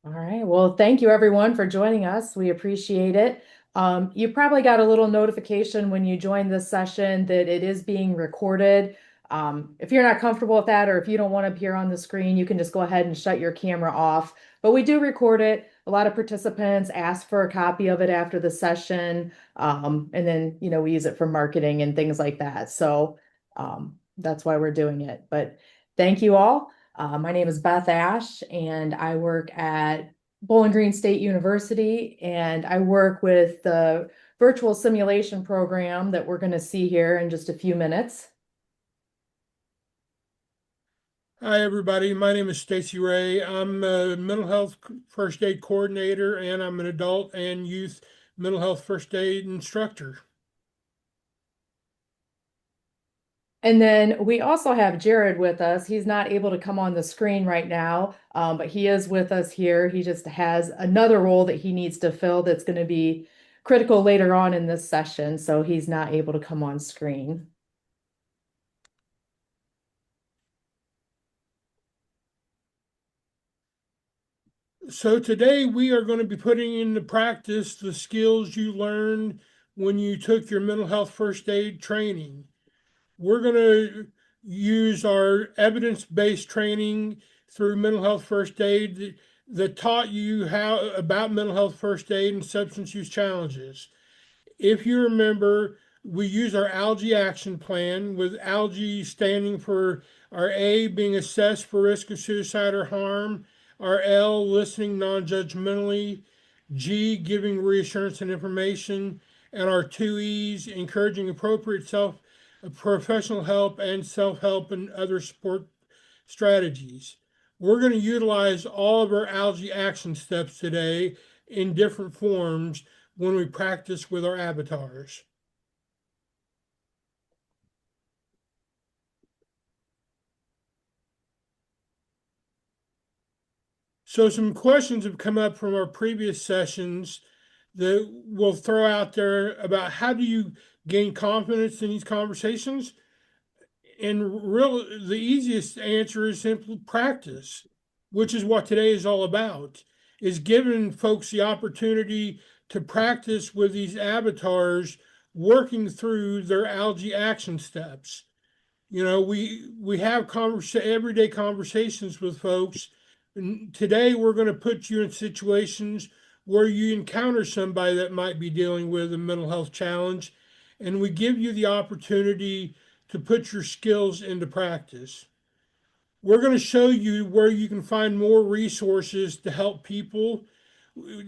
All right. Well, thank you everyone for joining us. We appreciate it. You probably got a little notification when you joined this session that it is being recorded. If you're not comfortable with that, or if you don't want to appear on the screen, you can just go ahead and shut your camera off. But we do record it. A lot of participants ask for a copy of it after the session. And then, we use it for marketing and things like that. So that's why we're doing it. But thank you all. My name is Beth Ash, and I work at Bowling Green State University, and I work with the virtual simulation program that we're going to see here in just a few minutes. Hi, everybody. My name is Stacy Ray. I'm a mental health first aid coordinator, and I'm an adult and youth mental health first aid instructor. And then we also have Jared with us. He's not able to come on the screen right now, but he is with us here. He just has another role that he needs to fill that's going to be critical later on in this session, so he's not able to come on screen. So today we are going to be putting into practice the skills you learned when you took your mental health first aid training. We're going to use our evidence-based training through mental health first aid that taught you how about mental health first aid and substance use challenges. If you remember, we use our ALGAE action plan, with ALGAE standing for our A being assessed for risk of suicide or harm, our L listening non-judgmentally, G giving reassurance and information, and our two E's encouraging appropriate self professional help and self-help and other support strategies. We're going to utilize all of our ALGAE action steps today in different forms when we practice with our avatars. So some questions have come up from our previous sessions that we'll throw out there about how do you gain confidence in these conversations? And the easiest answer is simply practice, which is what today is all about, is giving folks the opportunity to practice with these avatars, working through their ALGAE action steps. We have everyday conversations with folks. And today we're going to put you in situations where you encounter somebody that might be dealing with a mental health challenge, and we give you the opportunity to put your skills into practice. We're going to show you where you can find more resources to help people,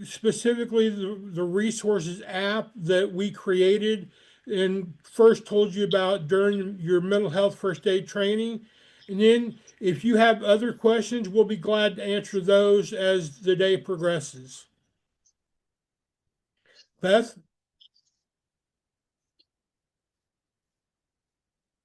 specifically the resources app that we created and first told you about during your mental health first aid training. And then if you have other questions, we'll be glad to answer those as the day progresses. Beth?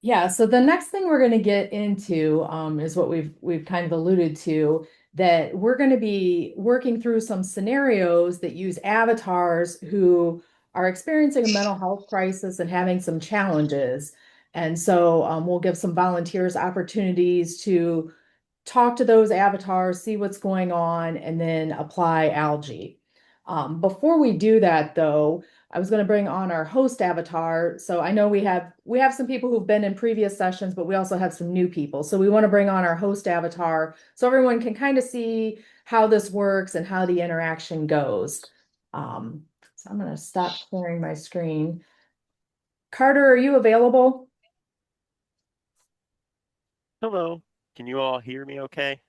Yeah, so the next thing we're going to get into is what we've kind of alluded to, that we're going to be working through some scenarios that use avatars who are experiencing a mental health crisis and having some challenges. And so we'll give some volunteers opportunities to talk to those avatars, see what's going on, and then apply ALGAE. Before we do that, though, I was going to bring on our host avatar. So I know we have some people who've been in previous sessions, but we also have some new people. So we want to bring on our host avatar so everyone can kind of see how this works and how the interaction goes. So I'm going to stop sharing my screen. Carter, are you available? Hello. Can you all hear me okay?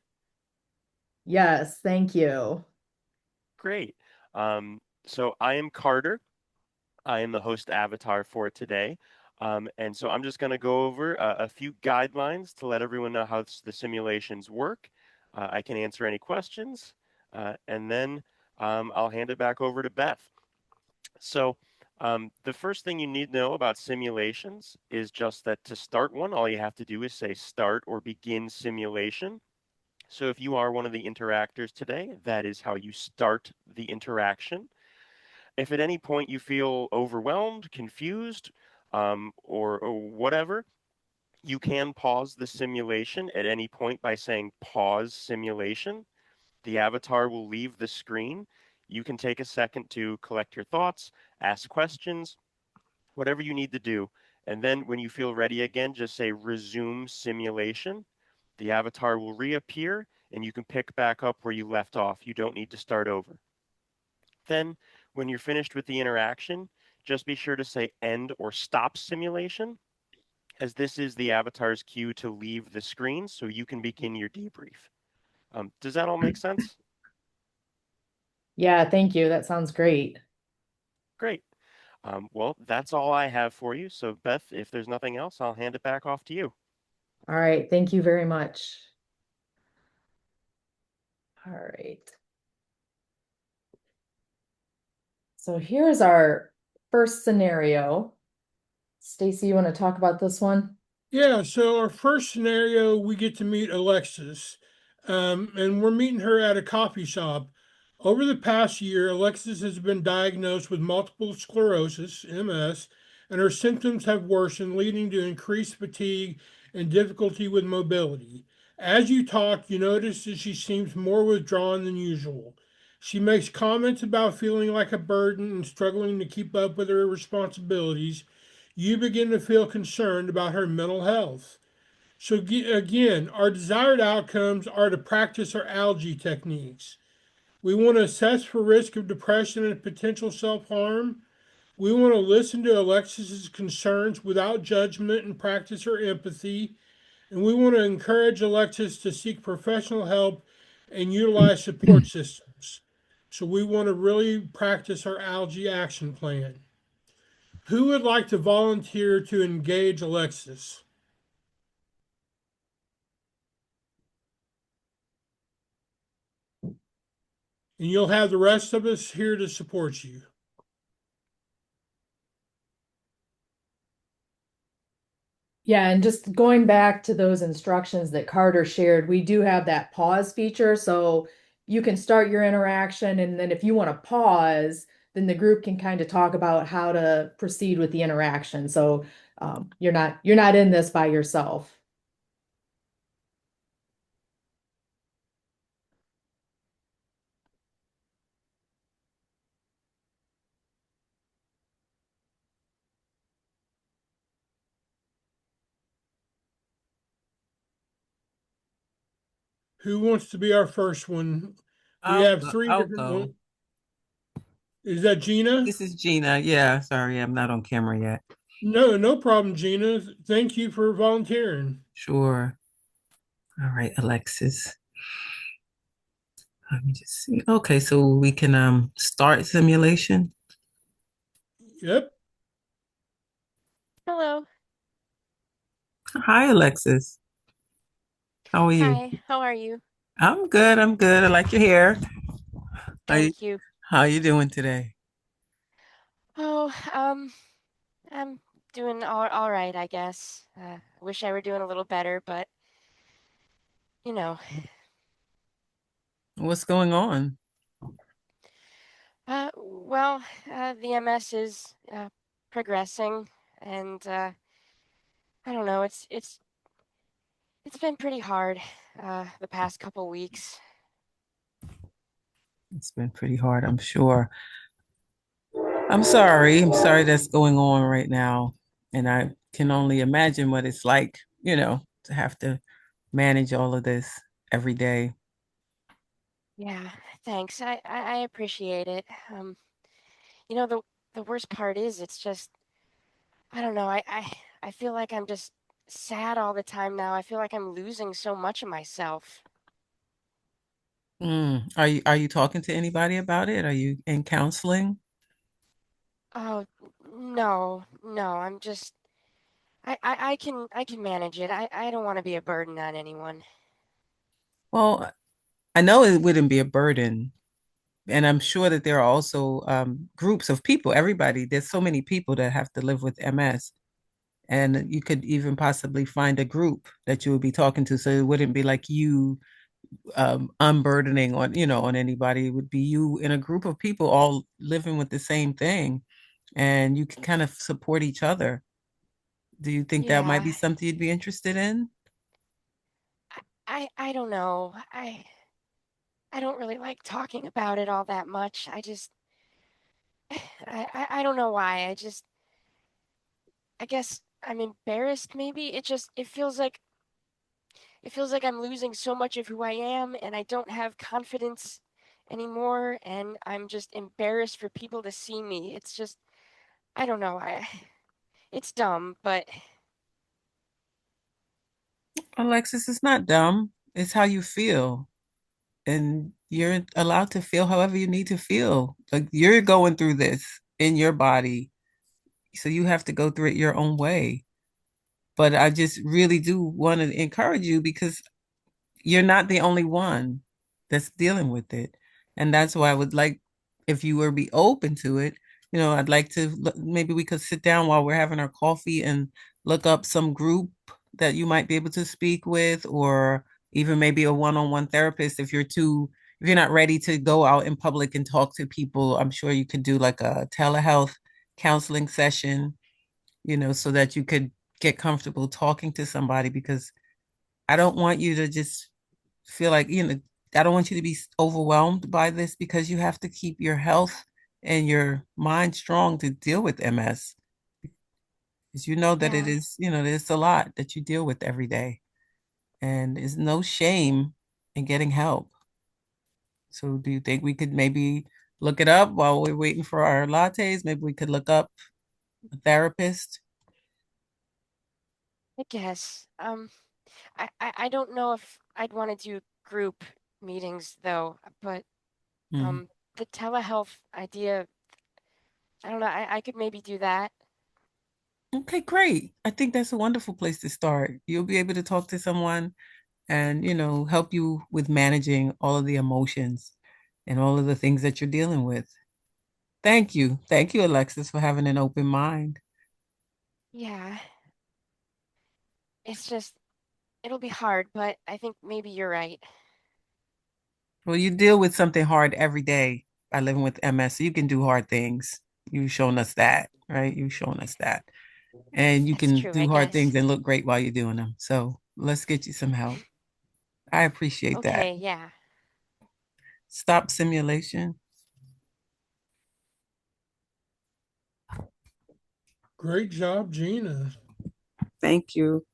Yes, thank you. Great. So I am Carter. I am the host avatar for today. And so I'm just going to go over a few guidelines to let everyone know how the simulations work. I can answer any questions, and then I'll hand it back over to Beth. So the first thing you need to know about simulations is just that to start one, all you have to do is say start or begin simulation. So if you are one of the interactors today, that is how you start the interaction. If at any point you feel overwhelmed, confused, or whatever, you can pause the simulation at any point by saying pause simulation. The avatar will leave the screen. You can take a second to collect your thoughts, ask questions, whatever you need to do. And then when you feel ready again, just say resume simulation. The avatar will reappear and you can pick back up where you left off. You don't need to start over. Then when you're finished with the interaction, just be sure to say end or stop simulation, as this is the avatar's cue to leave the screen so you can begin your debrief. Does that all make sense? Yeah, thank you. That sounds great. Great. Well, that's all I have for you. So, Beth, if there's nothing else, I'll hand it back off to you. All right, thank you very much. All right. So here's our first scenario. Stacy, you want to talk about this one? Yeah, so our first scenario, we get to meet Alexis, and we're meeting her at a coffee shop. Over the past year, Alexis has been diagnosed with multiple sclerosis, MS, and her symptoms have worsened, leading to increased fatigue and difficulty with mobility. As you talk, you notice that she seems more withdrawn than usual. She makes comments about feeling like a burden and struggling to keep up with her responsibilities. You begin to feel concerned about her mental health. So, again, our desired outcomes are to practice our algae techniques. We want to assess for risk of depression and potential self harm. We want to listen to Alexis's concerns without judgment and practice her empathy. And we want to encourage Alexis to seek professional help and utilize support systems. So, we want to really practice our algae action plan. Who would like to volunteer to engage Alexis? And you'll have the rest of us here to support you. Yeah, and just going back to those instructions that Carter shared, we do have that pause feature. So you can start your interaction, and then if you want to pause, then the group can kind of talk about how to proceed with the interaction. So you're not in this by yourself. Who wants to be our first one? We have three I'll different go. ones. Is that Gina? This is Gina. Yeah, sorry, I'm not on camera yet. No, no problem, Gina. Thank you for volunteering. Sure. All right, Alexis. Let me just see. Okay, so we can start simulation. Yep. Hello. Hi, Alexis. How are you? Hi. How are you? I'm good. I'm good. I like your hair. How you, Thank you. how you doing today? Oh, I'm doing all right, I guess. I wish I were doing a little better, but you know, What's going on? well, the MS is progressing, and I don't know. It's been pretty hard the past couple weeks. It's been pretty hard, I'm sure. I'm sorry. I'm sorry that's going on right now. And I can only imagine what it's like, to have to manage all of this every day. Yeah, thanks. I appreciate it. You know, the worst part is it's just I don't know. I feel like I'm just sad all the time now. I feel like I'm losing so much of myself. Are you talking to anybody about it? Are you in counseling? Oh, no, no. I can manage it. I don't want to be a burden on anyone. Well, I know it wouldn't be a burden. And I'm sure that there are also groups of people, everybody, there's so many people that have to live with MS. And you could even possibly find a group that you would be talking to. So it wouldn't be like you unburdening on anybody. It would be you in a group of people all living with the same thing, and you can kind of support each other. Do you think that might Yeah. be something you'd be interested in? I don't know. I don't really like talking about it all that much. I don't know why. I guess I'm embarrassed maybe. It feels like I'm losing so much of who I am and I don't have confidence anymore and I'm just embarrassed for people to see me. It's just I don't know. It's dumb, but Alexis, it's not dumb. It's how you feel. And you're allowed to feel however you need to feel. Like you're going through this in your body. So you have to go through it your own way. But I just really do want to encourage you because you're not the only one that's dealing with it. And that's why I would like, if you were be open to it, I'd like to maybe we could sit down while we're having our coffee and look up some group that you might be able to speak with, or even maybe a one-on-one therapist if you're not ready to go out in public and talk to people. I'm sure you could do like a telehealth counseling session, so that you could get comfortable talking to somebody because I don't want you to just feel like, I don't want you to be overwhelmed by this because you have to keep your health and your mind strong to deal with MS. Because you know that it yeah, is, there's a lot that you deal with every day. And there's no shame in getting help. So do you think we could maybe look it up while we're waiting for our lattes? Maybe we could look up a therapist. I guess. I don't know if I'd want to do group meetings though, but Hmm. the telehealth idea, I don't know, I could maybe do that. Okay, great. I think that's a wonderful place to start. You'll be able to talk to someone and, help you with managing all of the emotions and all of the things that you're dealing with. Thank you. Thank you, Alexis, for having an open mind. Yeah, it's just it'll be hard, but I think maybe you're right. Well, you deal with something hard every day by living with MS, so you can do hard things. You've shown us that, right? You've shown us that. And you That's can true, I do hard guess. things and look great while you're doing them. So let's get you some help. I appreciate that. Okay, yeah. Stop simulation. Great job, Gina. Thank you.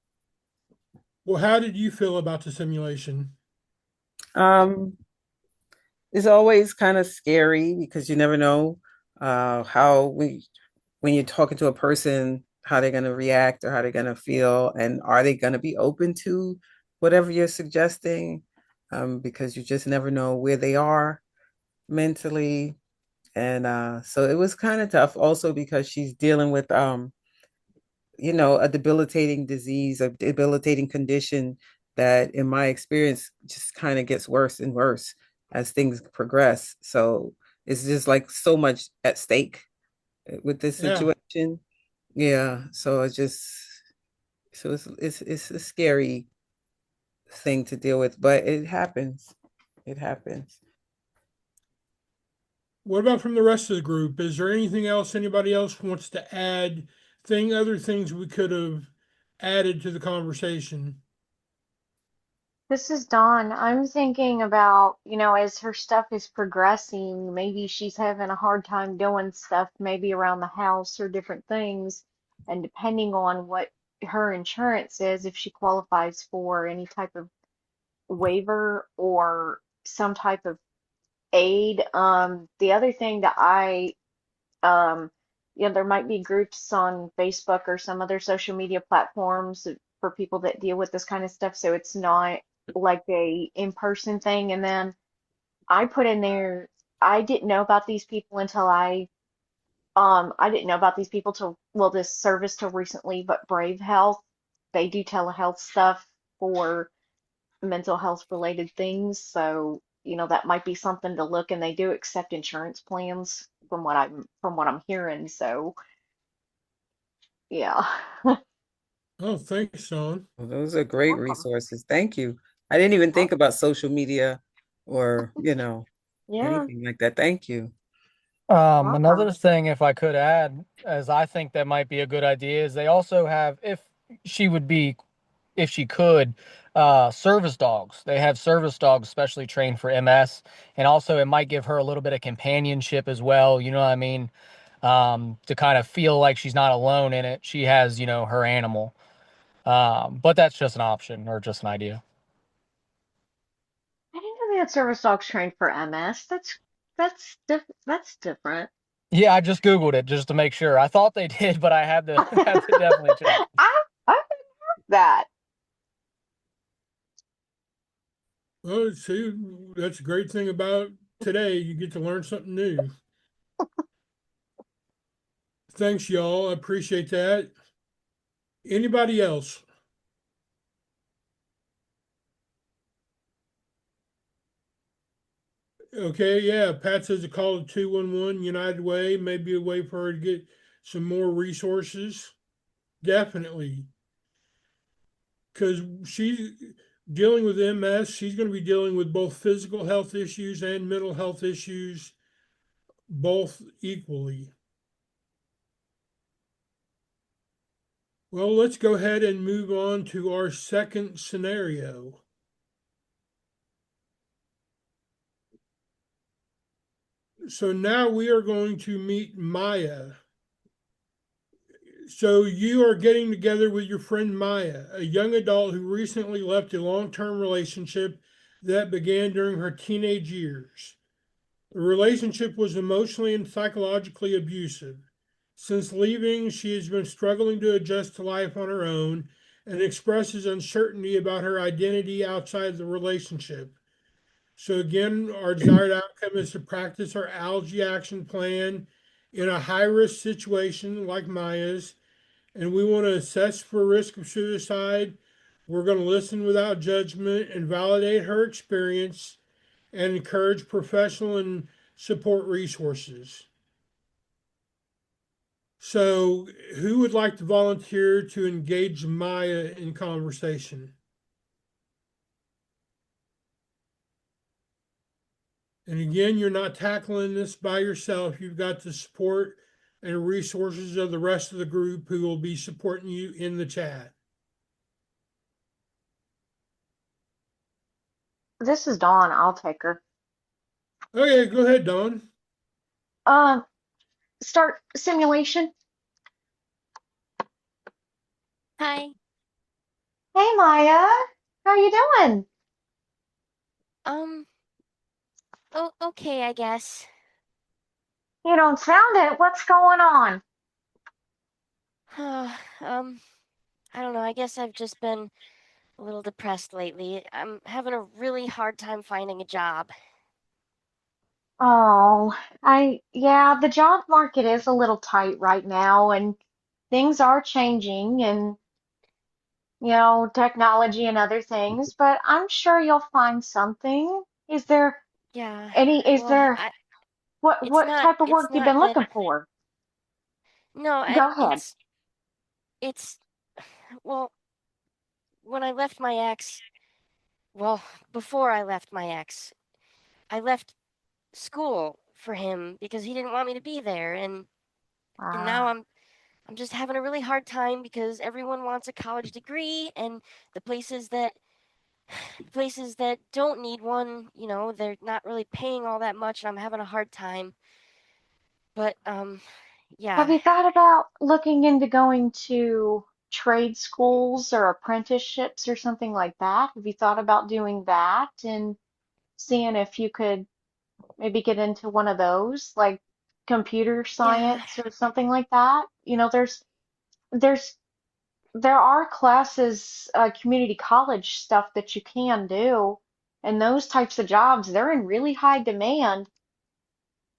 Well, how did you feel about the simulation? Um, it's always kind of scary because you never know how when you're talking to a person, how they're going to react or how they're going to feel, and are they going to be open to whatever you're suggesting? Because you just never know where they are mentally. And so it was kind of tough also because she's dealing with a debilitating disease, a debilitating condition that, in my experience, just kind of gets worse and worse as things progress. So it's just like so much at stake with this Yeah. situation. Yeah. So it's a scary thing to deal with, but it happens. It happens. What about from the rest of the group? Is there anything else anybody else wants to add? Other things we could have added to the conversation? This is Dawn. I'm thinking about, as her stuff is progressing, maybe she's having a hard time doing stuff, maybe around the house or different things. And depending on what her insurance is, if she qualifies for any type of waiver or some type of aid. The other thing that um, there might be groups on Facebook or some other social media platforms for people that deal with this kind of stuff. So it's not like a in-person thing. And then I put in there, I didn't know about these people until I didn't know about these people till, well, this service till recently, but Brave Health, they do telehealth stuff for mental health related things. So, that might be something to look, and they do accept insurance plans from what I'm hearing. So, yeah. Oh, thanks, Sean. Well, those are great Welcome. resources. Thank you. I didn't even Oh, think about social media or, yeah, anything like that. Thank you. welcome. Another thing, if I could add, as I think that might be a good idea, is they also have, if she would be if she could, service dogs. They have service dogs specially trained for MS, and also it might give her a little bit of companionship as well. You know what I mean? To kind of feel like she's not alone in it. She has, her animal. But that's just an option or just an idea. I didn't know they had service dogs trained for MS. That's different. Yeah, I just Googled it just to make sure. I thought they did, but I had to had to definitely check. I that. Well, see, that's a great thing about today. You get to learn something new. Thanks, y'all. I appreciate that. Anybody else? Okay, yeah. Pat says a call to 211 United Way may be a way for her to get some more resources. Definitely. Because she's dealing with MS, she's going to be dealing with both physical health issues and mental health issues, both equally. Well, let's go ahead and move on to our second scenario. So now we are going to meet Maya. So you are getting together with your friend Maya, a young adult who recently left a long-term relationship that began during her teenage years. The relationship was emotionally and psychologically abusive. Since leaving, she has been struggling to adjust to life on her own and expresses uncertainty about her identity outside the relationship. So again, our desired outcome is to practice our allergy action plan in a high-risk situation like Maya's, and we want to assess for risk of suicide. We're going to listen without judgment and validate her experience and encourage professional and support resources. So, who would like to volunteer to engage Maya in conversation? And again, you're not tackling this by yourself. You've got the support and resources of the rest of the group who will be supporting you in the chat. This is Dawn. I'll take her. Okay, go ahead, Dawn. Um, Start simulation. Hi. Hey Maya, how you doing? Um, oh, okay, I guess. You don't sound it. What's going on? I don't know. I guess I've just been a little depressed lately. I'm having a really hard time finding a job. Oh, yeah, the job market is a little tight right now, and things are changing, and technology and other things, but I'm sure you'll find something. Is there Yeah, is well, there what type of it's work you've not been that, looking for? no, Go ahead. it's, well, when I left my ex, well, before I left my ex, I left school for him because he didn't want me to be there, and now Ah, I'm just having a really hard time because everyone wants a college degree, and the places that don't need one, they're not really paying all that much, and I'm having a hard time. But have yeah, you thought about looking into going to trade schools or apprenticeships or something like that? Have you thought about doing that and seeing if you could maybe get into one of those, like computer yeah, science or something like that? There's there are classes, community college stuff that you can do, and those types of jobs, they're in really high demand,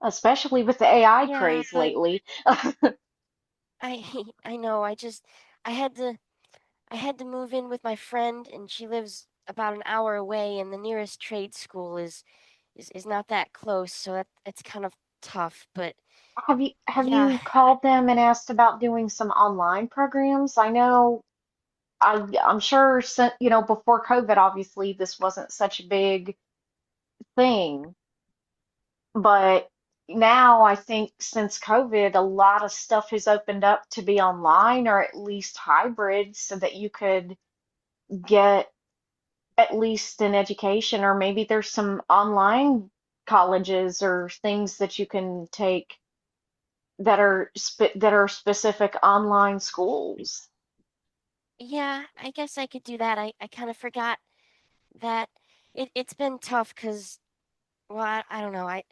especially with the AI yeah. craze But lately. I I know. I had to I had to move in with my friend, and she lives about an hour away, and the nearest trade school is not that close, so it's kind of tough. But Have yeah, you called them and asked about doing some online programs? I know I'm sure before COVID, obviously this wasn't such a big thing, but now I think since COVID, a lot of stuff has opened up to be online or at least hybrid so that you could get at least an education, or maybe there's some online colleges or things that you can take that are specific online schools. Yeah, I guess I could do that. I kind of forgot that it's been tough because, well, I don't know. I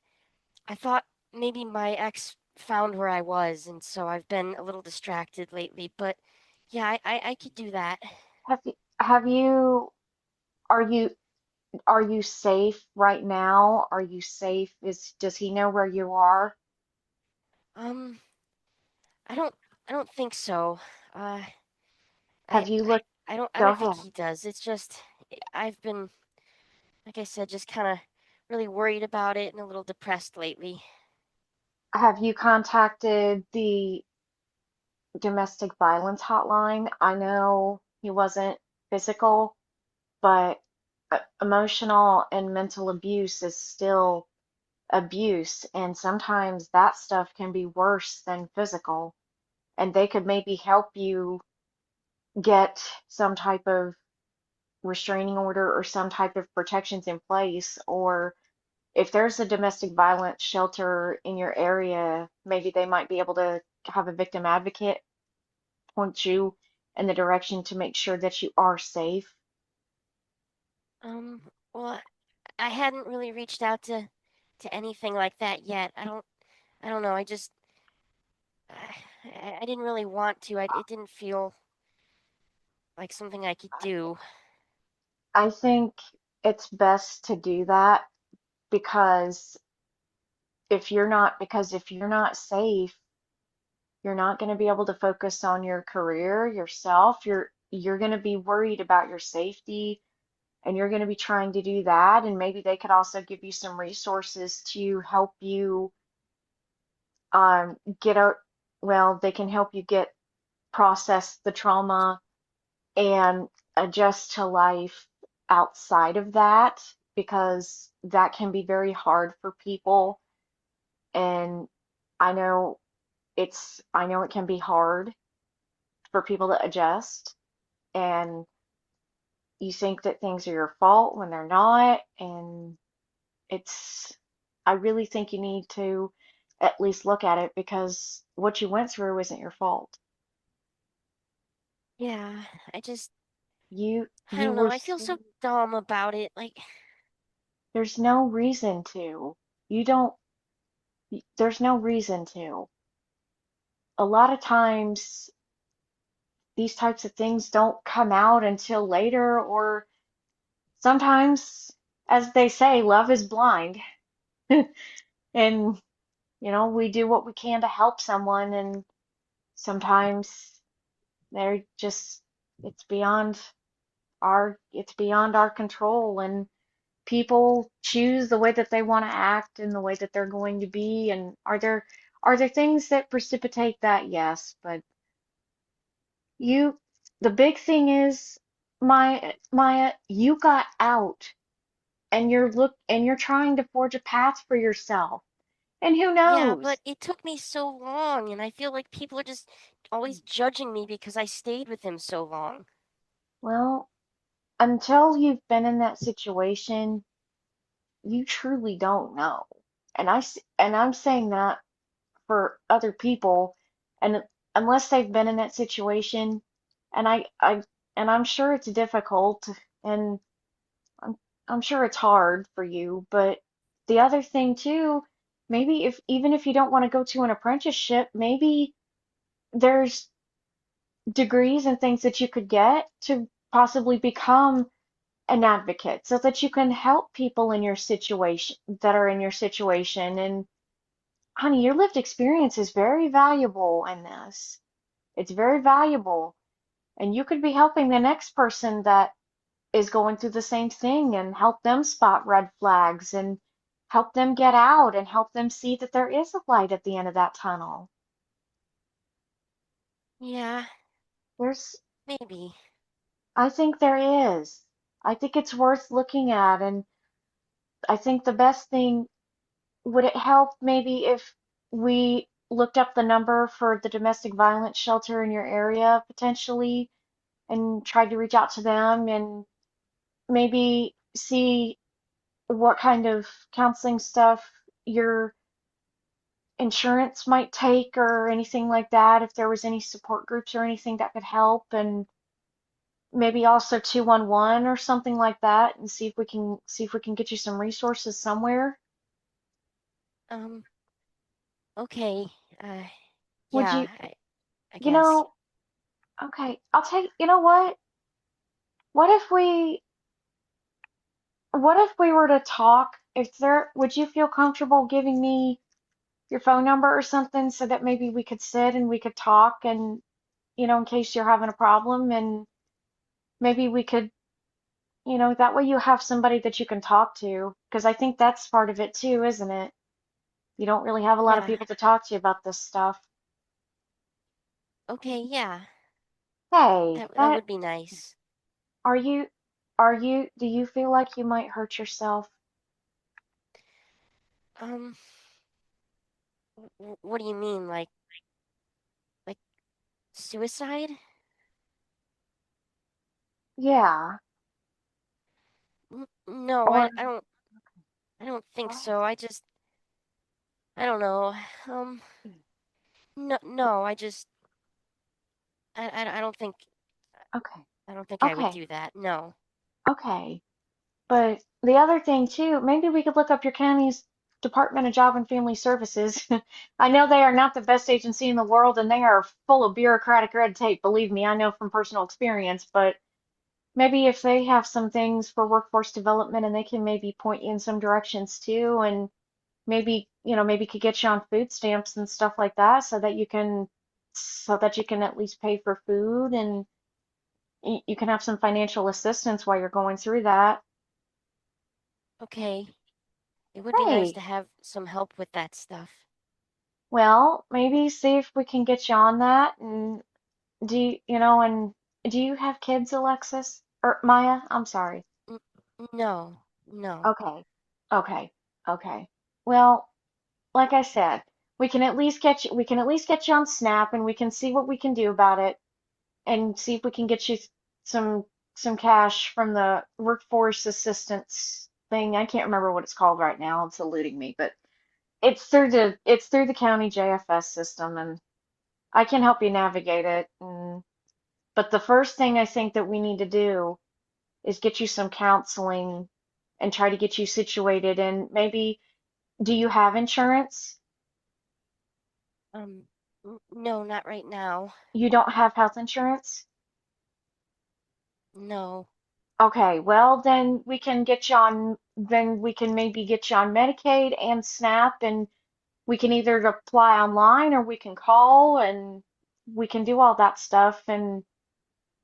thought maybe my ex found where I was, and so I've been a little distracted lately. But yeah, I could do that. Have you are you are you safe right now? Are you safe? Does he know where you are? Um, I don't I don't think so. Uh, I Have you looked? I Go don't think ahead. he does. It's just I've been, like I said, just kind of really worried about it and a little depressed lately. Have you contacted the domestic violence hotline? I know he wasn't physical, but emotional and mental abuse is still abuse, and sometimes that stuff can be worse than physical, and they could maybe help you get some type of restraining order or some type of protections in place, or if there's a domestic violence shelter in your area, maybe they might be able to have a victim advocate point you in the direction to make sure that you are safe. Um, well, I hadn't really reached out to anything like that yet. I don't know. I didn't really want to. It didn't feel like something I could do. I think it's best to do that because if you're not safe, you're not going to be able to focus on your career, yourself. You're going to be worried about your safety, and you're going to be trying to do that, and maybe they could also give you some resources to help you get out. Well, they can help you get process the trauma and adjust to life outside of that, because that can be very hard for people. And I know I know it can be hard for people to adjust, and you think that things are your fault when they're not. And it's, I really think you need to at least look at it, because what you went through isn't your fault. Yeah, I just I You don't know. were, I feel so dumb about it. Like, there's no reason to. You don't, there's no reason to. A lot of times these types of things don't come out until later, or sometimes, as they say, love is blind. And, we do what we can to help someone, and sometimes they're just, it's beyond it's beyond our control, and people choose the way that they want to act and the way that they're going to be. And are there things that precipitate that? Yes, but you the big thing is, Maya, you got out, and you're trying to forge a path for yourself. And who yeah, knows? but it took me so long, and I feel like people are just always judging me because I stayed with him so long. Well, until you've been in that situation, you truly don't know. And I'm saying that for other people, and unless they've been in that situation, and I'm sure it's difficult, and I'm I'm sure it's hard for you. But the other thing too, maybe if even if you don't want to go to an apprenticeship, maybe there's degrees and things that you could get to possibly become an advocate, so that you can help people in your situation that are in your situation. And honey, your lived experience is very valuable in this. It's very valuable. And you could be helping the next person that is going through the same thing, and help them spot red flags, and help them get out, and help them see that there is a light at the end of that tunnel. Yeah, There's, maybe. I think there is. I think it's worth looking at. And I think the best thing, would it help maybe if we looked up the number for the domestic violence shelter in your area potentially, and tried to reach out to them and maybe see what kind of counseling stuff your insurance might take or anything like that, if there was any support groups or anything that could help, and maybe also 211 or something like that, and see if we can get you some resources somewhere. Um, okay. Uh, Would yeah, you, I you guess. know, okay, you know what? What if we, what if we were to talk? If there, would you feel comfortable giving me your phone number or something so that maybe we could sit and we could talk and, in case you're having a problem, and maybe we could, that way you have somebody that you can talk to, because I think that's part of it too, isn't it? You don't really have a lot of Yeah. people to talk to about this stuff. Okay, yeah. Hey, That would be nice. are you, do you feel like you might hurt yourself? Um, what do you mean? Like suicide? Yeah. No, Or, I don't think so. I don't know. Um, no, I don't think, okay, I don't think I would okay, do that. No. okay. But the other thing too, maybe we could look up your county's Department of Job and Family Services. I know they are not the best agency in the world and they are full of bureaucratic red tape, believe me, I know from personal experience, but maybe if they have some things for workforce development and they can maybe point you in some directions too, and maybe could get you on food stamps and stuff like that so that you can at least pay for food, and you can have some financial assistance while you're going through that. Okay. It would be nice Hey, to have some help with that stuff. well, maybe see if we can get you on that. And and do you have kids, Alexis? Or Maya? I'm sorry. N no, no. Okay. Okay. Okay. Well, like I said, we can at least get you on Snap, and we can see what we can do about it, and see if we can get you some some cash from the workforce assistance thing. I can't remember what it's called right now. It's eluding me, but it's through the county JFS system, and I can help you navigate it. But the first thing I think that we need to do is get you some counseling and try to get you situated. And maybe, do you have insurance? Um, no, not right now. You don't have health insurance? No. Okay, well then we can maybe get you on Medicaid and SNAP, and we can either apply online or we can call, and we can do all that stuff. And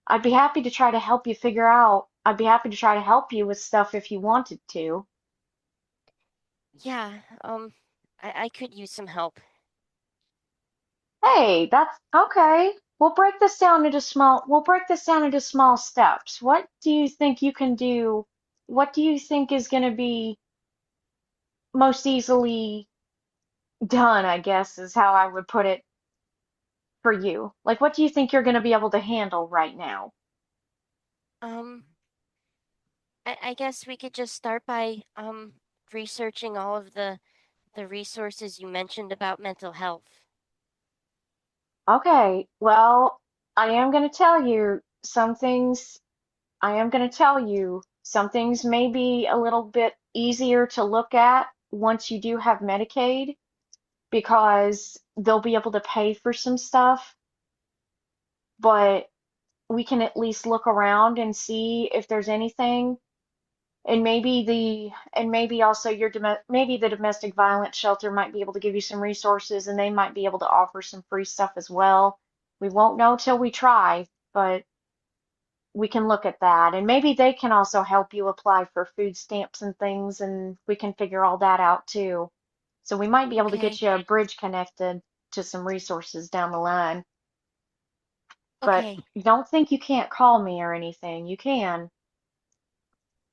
I'd be happy to try to help you with stuff if you wanted to. Yeah, I could use some help. Hey, that's okay. We'll break this down into small steps. What do you think you can do? What do you think is going to be most easily done, I guess, is how I would put it for you. Like, what do you think you're going to be able to handle right now? Um, I guess we could just start by researching all of the resources you mentioned about mental health. Okay, well, I am going to tell you some things. I am going to tell you some things may be a little bit easier to look at once you do have Medicaid, because they'll be able to pay for some stuff, but we can at least look around and see if there's anything. And maybe also maybe the domestic violence shelter might be able to give you some resources, and they might be able to offer some free stuff as well. We won't know till we try, but we can look at that. And maybe they can also help you apply for food stamps and things, and we can figure all that out too. So we might be able to get Okay, you a bridge connected to some resources down the line. But okay. don't think you can't call me or anything. You can,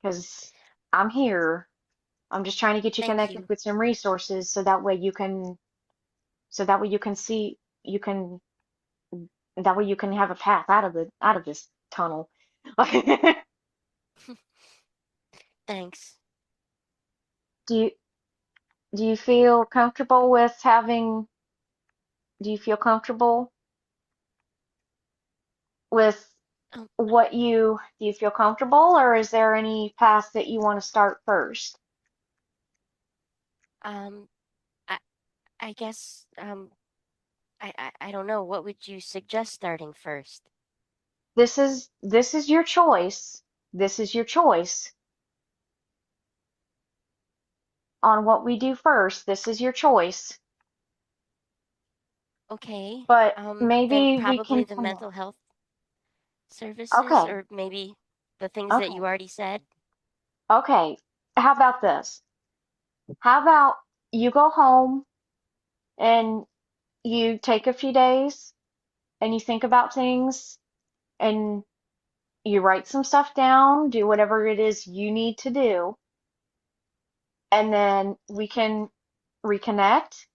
because I'm here. I'm just trying to get you Thank connected you. with some resources so that way you can see you can that way you can have a path out of this. tunnel. Thanks. Do you do you feel comfortable with having do you feel comfortable with Um, what you do you feel comfortable, or is there any path that you want to start first? um, I, I guess, I don't know. What would you suggest starting first? This is your choice. This is your choice on what we do first. This is your choice. Okay. But Then maybe we probably can the come up. mental health services, Okay, or maybe the things that okay, you already said. okay. How about this? How about you go home and you take a few days and you think about things and you write some stuff down, do whatever it is you need to do, and then we can reconnect,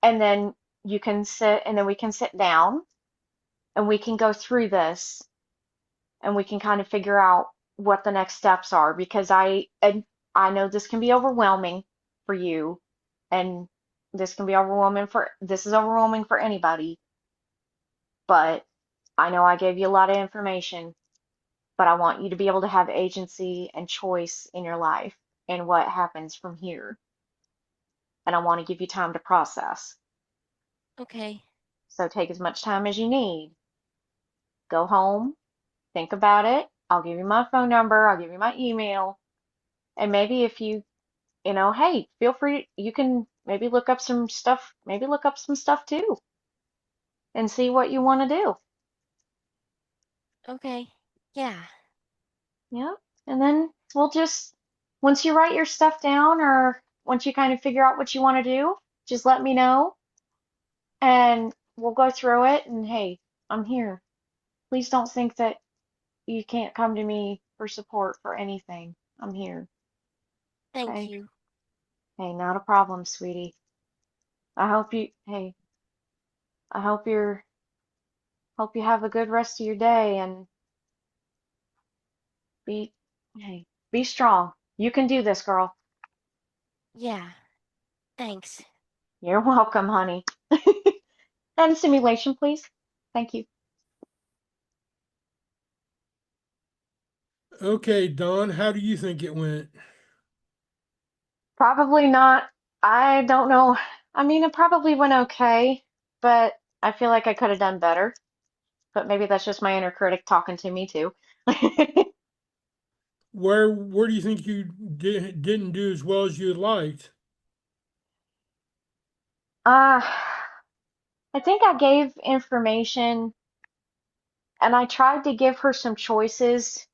and then you can sit, and then we can sit down and we can go through this and we can kind of figure out what the next steps are because I know this can be overwhelming for you and this is overwhelming for anybody, but I know I gave you a lot of information, but I want you to be able to have agency and choice in your life and what happens from here. And I want to give you time to process. Okay. So take as much time as you need. Go home, think about it. I'll give you my phone number, I'll give you my email. And maybe if hey, feel free, you can maybe look up some stuff too and see what you want to do. Okay. Yeah. Yeah. And then once you write your stuff down or once you kind of figure out what you want to do, just let me know and we'll go through it. And hey, I'm here. Please don't think that you can't come to me for support for anything. I'm here. Thank Okay. you. Hey, not a problem, sweetie. Hey, I hope you have a good rest of your day and be, hey, be strong. You can do this, girl. Yeah. Thanks. You're welcome, honey. And simulation, please. Thank you. Okay, Don, how do you think it went? Probably not. I don't know. I mean, it probably went okay, but I feel like I could have done better. But maybe that's just my inner critic talking to me too. Where do you think you didn't do as well as you liked? Uh, I think I gave information and I tried to give her some choices,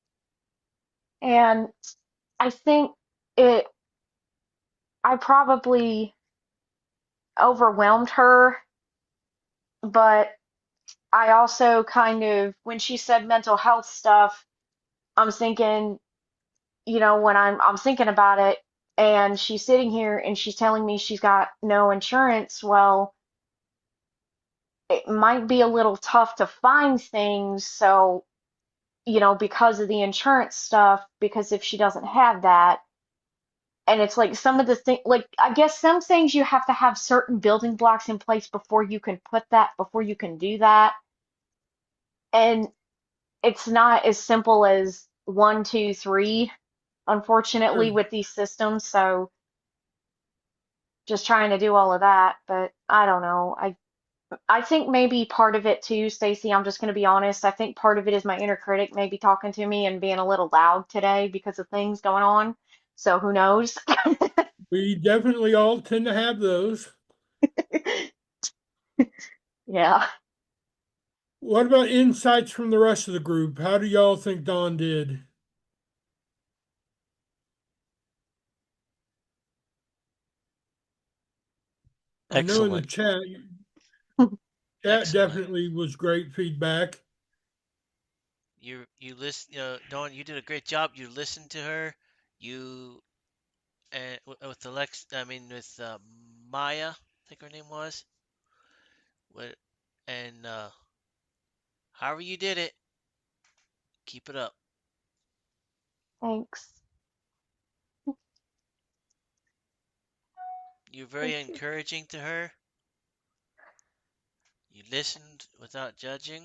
and I think it, I probably overwhelmed her, but I also kind of, when she said mental health stuff, I'm thinking, when I'm thinking about it and she's sitting here and she's telling me she's got no insurance, well, it might be a little tough to find things. So, because of the insurance stuff, because if she doesn't have that, and it's like some of the thing, like I guess some things you have to have certain building blocks in place before you can do that. And it's not as simple as one, two, three, unfortunately, Sure. with these systems. So just trying to do all of that, but I don't know. I think maybe part of it too, Stacey, I'm just going to be honest. I think part of it is my inner critic maybe talking to me and being a little loud today because of things going on. So who knows? We definitely all tend to have those. Yeah. What about insights from the rest of the group? How do y'all think Don did? I know in the Excellent. chat Excellent. definitely was great feedback. You listen, Dawn, you did a great job. You listened to her. You and with Alex, I mean with Maya, I think her name was. What and however you did it, Keep it up. Thanks. You're very Thank you. encouraging to her. You listened without judging.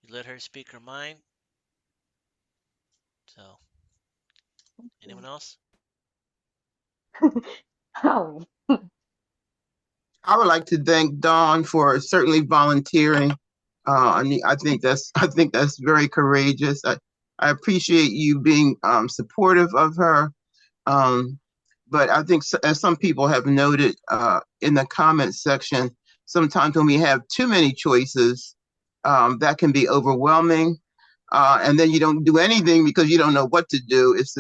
You let her speak her mind. So, anyone else? Oh, I would like to thank Dawn for certainly volunteering. I think that's very courageous. I appreciate you being supportive of her. Um, but I think, as some people have noted in the comment section, sometimes when we have too many choices, that can be overwhelming. And then you don't do anything because you don't know what to do. It's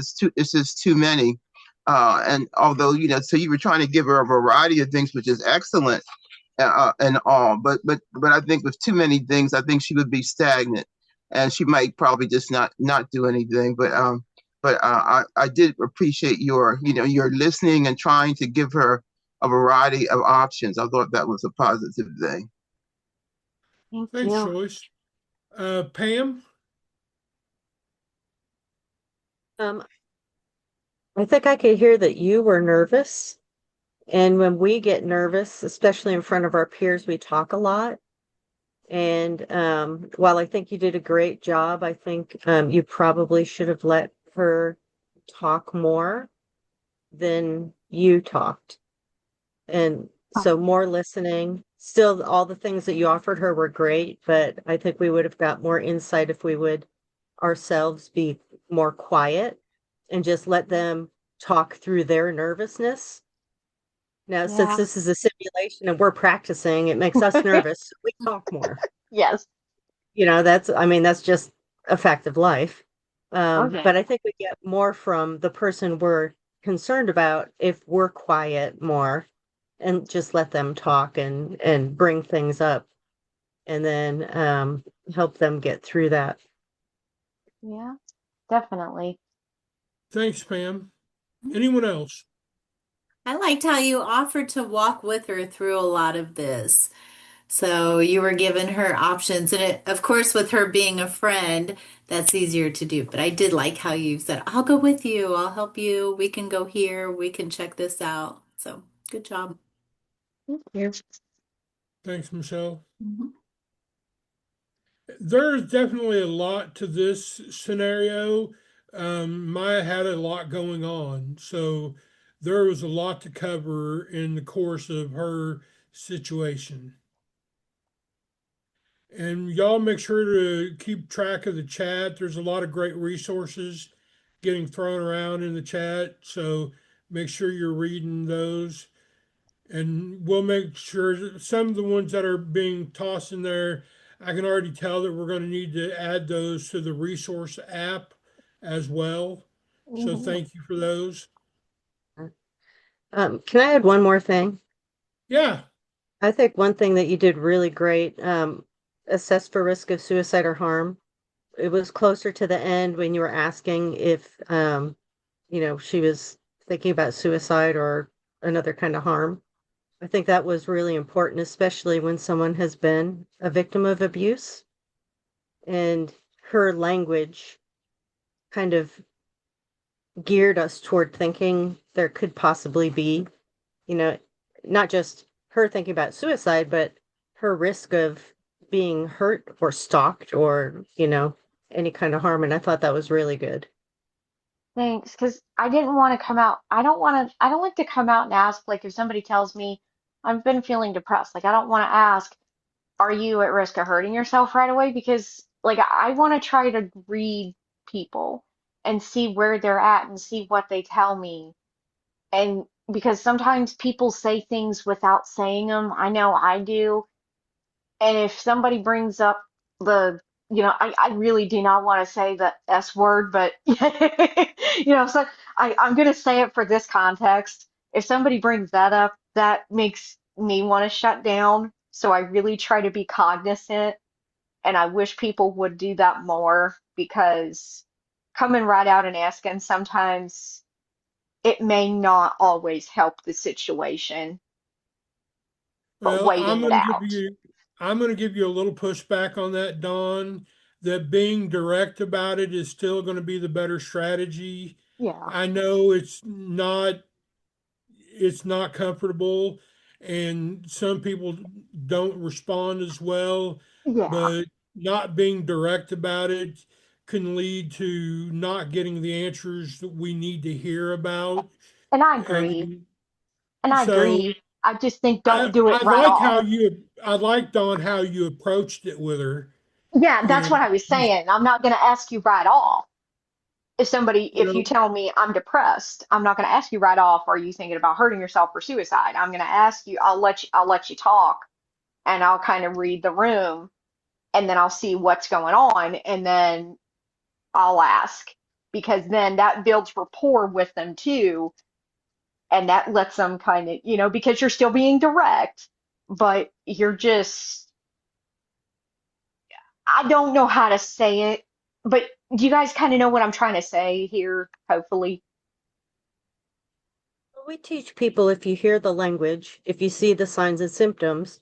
just too many. And although, so you were trying to give her a variety of things, which is excellent, and all, but I think with too many things, I think she would be stagnant, and she might probably just not do anything. But I did appreciate your listening and trying to give her a variety of options. I thought that was a positive thing. thank Thanks, you. Joyce. Pam? I think I could hear that you were nervous. And when we get nervous, especially in front of our peers, we talk a lot. And while I think you did a great job, I think you probably should have let her talk more than you talked. And so more listening. Still, all the things that you offered her were great, but I think we would have got more insight if we would ourselves be more quiet and just let them talk through their nervousness. Now, since Yeah. this is a simulation and we're practicing, it makes us nervous. So we talk more. Yes. That's just a fact of life. Okay. But I think we get more from the person we're concerned about if we're quiet more and just let them talk and bring things up and then help them get through that. Yeah, definitely. Thanks, Pam. Anyone else? I liked how you offered to walk with her through a lot of this. So you were giving her options. And of course, with her being a friend, that's easier to do. But I did like how you said, I'll go with you. I'll help you. We can go here. We can check this out. So good job. Thank you. Thanks, Michelle. Mhm. There's definitely a lot to this scenario. Maya had a lot going on, so there was a lot to cover in the course of her situation. And y'all make sure to keep track of the chat. There's a lot of great resources getting thrown around in the chat, so make sure you're reading those. And we'll make sure that some of the ones that are being tossed in there, I can already tell that we're going to need to add those to the resource app as well. So Mhm. thank you for those. Can I add one more thing? Yeah, I think one thing that you did really great, assess for risk of suicide or harm. It was closer to the end when you were asking if, she was thinking about suicide or another kind of harm. I think that was really important, especially when someone has been a victim of abuse. And her language kind of geared us toward thinking there could possibly be, you know, not just her thinking about suicide, but her risk of being hurt or stalked or, any kind of harm. And I thought that was really good. Thanks, because I didn't want to come out. I don't like to come out and ask, like, if somebody tells me I've been feeling depressed, like, I don't want to ask, are you at risk of hurting yourself right away? Because, like, I want to try to read people and see where they're at and see what they tell me. And because sometimes people say things without saying them, I know I do. And if somebody brings up the, I really do not want to say the S word, but, so I'm going to say it for this context. If somebody brings that up, that makes me want to shut down. So I really try to be cognizant, and I wish people would do that more because coming right out and asking sometimes it may not always help the situation, but well, waiting it out. I'm going to give you a little pushback on that, Dawn, that being direct about it is still going to be the better strategy. Yeah. I know it's not comfortable and some people don't respond as well, Yeah. but not being direct about it can lead to not getting the answers that we need to hear about. And I agree. And And I so agree. I just think I don't do it I right like off. how I like Dawn how you approached it with her. Yeah, You that's know, what I was saying. I'm not going to ask you right off. If you well, tell me I'm depressed, I'm not going to ask you right off, are you thinking about hurting yourself or suicide? I'm going to ask you, I'll let you talk and I'll kind of read the room and then I'll see what's going on and then I'll ask because then that builds rapport with them too. And that lets them kind of, because you're still being direct, but I don't know how to say it, but you guys kind of know what I'm trying to say here, hopefully. We teach people if you hear the language, if you see the signs and symptoms,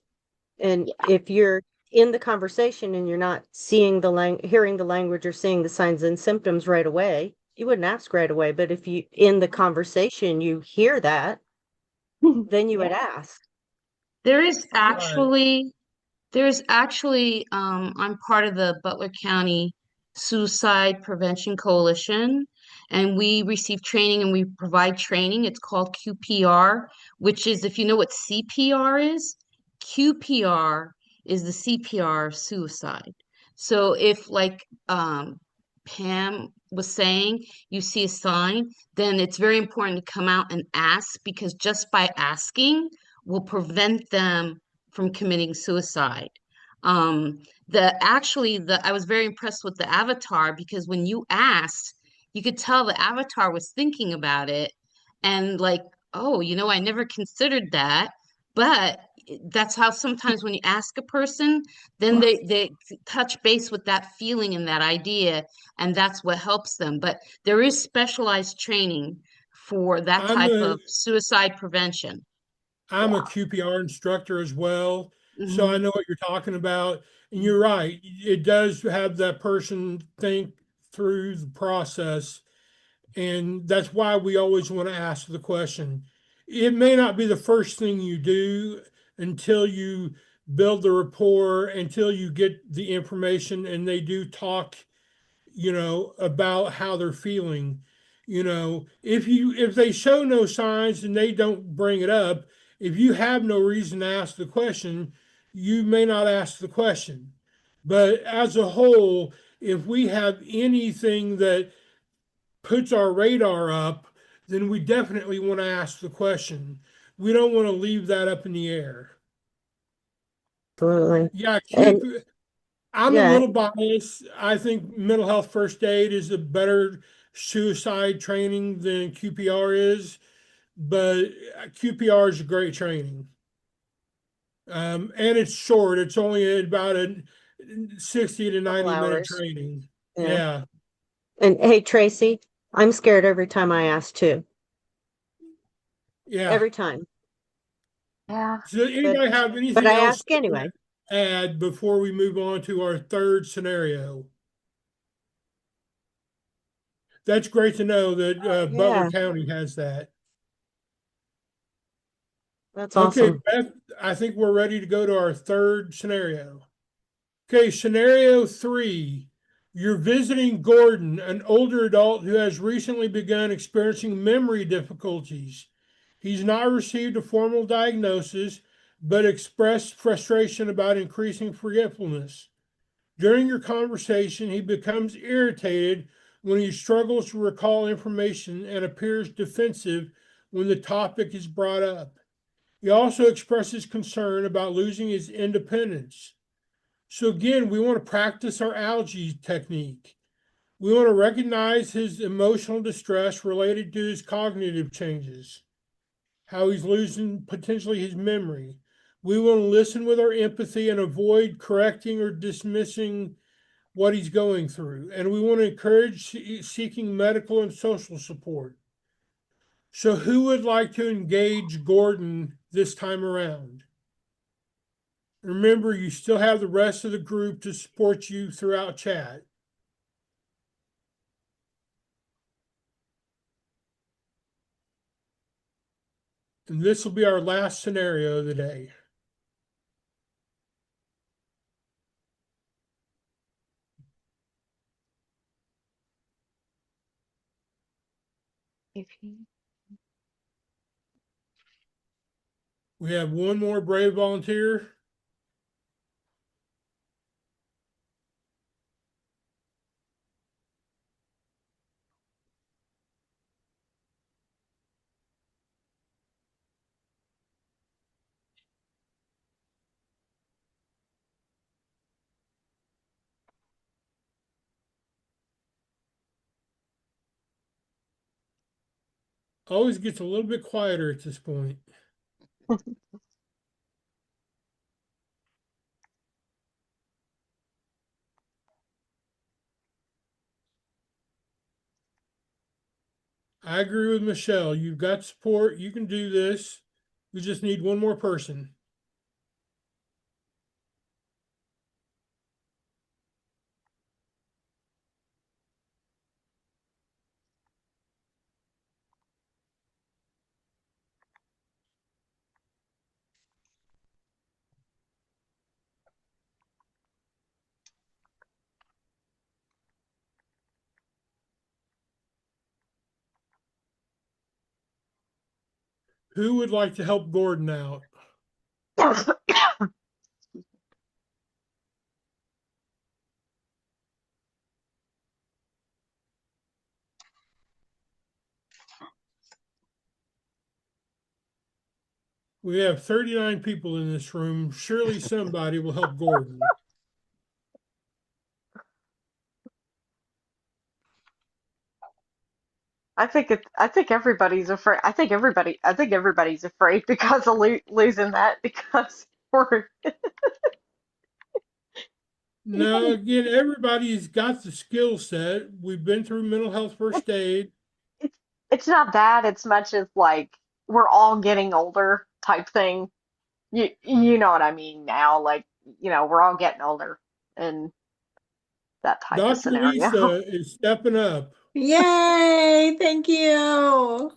and Yeah. if you're in the conversation and you're not seeing hearing the language or seeing the signs and symptoms right away, you wouldn't ask right away. But if you in the conversation you hear that, then you would Yeah. ask. There is right. actually, I'm part of the Butler County Suicide Prevention Coalition, and we receive training and we provide training. It's called QPR, which is, if you know what CPR is, QPR is the CPR of suicide. So if, like Pam was saying, you see a sign, then it's very important to come out and ask, because just by asking will prevent them from committing suicide. Um, I was very impressed with the avatar, because when you asked, you could tell the avatar was thinking about it and like, oh, I never considered that. But that's how sometimes when you ask a person, then they touch base with that feeling and that idea, and that's what helps them. But there is specialized training for that I'm type a of suicide prevention. I'm a Yeah. QPR instructor as well, so I Hmm. know what you're talking about. And you're right, it does have that person think through the process, and that's why we always want to ask the question. It may not be the first thing you do until you build the rapport, until you get the information, and they do talk about how they're feeling. If they show no signs and they don't bring it up, if you have no reason to ask the question, you may not ask the question. But as a whole, if we have anything that puts our radar up, then we definitely want to ask the question. We don't want to leave that up in the air. Absolutely. Yeah, And I'm a yeah, little biased. I think mental health first aid is a better suicide training than QPR is, but QPR is a great training. And it's short. It's only about a 60 to couple 90-minute hours. training. Yeah. Yeah. And hey, Tracy, I'm scared every time I ask too. Yeah. Every time. Yeah. So But anybody have but anything I else ask anyway. to add before we move on to our third scenario? That's great to know that Butler Yeah, County has that. that's Okay, awesome. Beth, I think we're ready to go to our third scenario. Okay, scenario 3. You're visiting Gordon, an older adult who has recently begun experiencing memory difficulties. He's not received a formal diagnosis, but expressed frustration about increasing forgetfulness. During your conversation, he becomes irritated when he struggles to recall information and appears defensive when the topic is brought up. He also expresses concern about losing his independence. So again, we want to practice our algae technique. We want to recognize his emotional distress related to his cognitive changes, how he's losing potentially his memory. We want to listen with our empathy and avoid correcting or dismissing what he's going through. And we want to encourage seeking medical and social support. So, who would like to engage Gordon this time around? Remember, you still have the rest of the group to support you throughout chat. And this will be our last scenario of the day. We have one more brave volunteer. Always gets a little bit quieter at this point. I agree with Michelle. You've got support. You can do this. We just need one more person. Who would like to help Gordon out? We have 39 people in this room. Surely somebody will help Gordon. I think everybody's afraid. I think everybody's afraid because of losing that because we're No, again, everybody's got the skill set. We've been through mental health first aid. it's not that it's much as like we're all getting older type thing. You know what I mean now, like, we're all getting older and that type of Dr. scenario. Lisa is stepping up. Yay! Thank you. All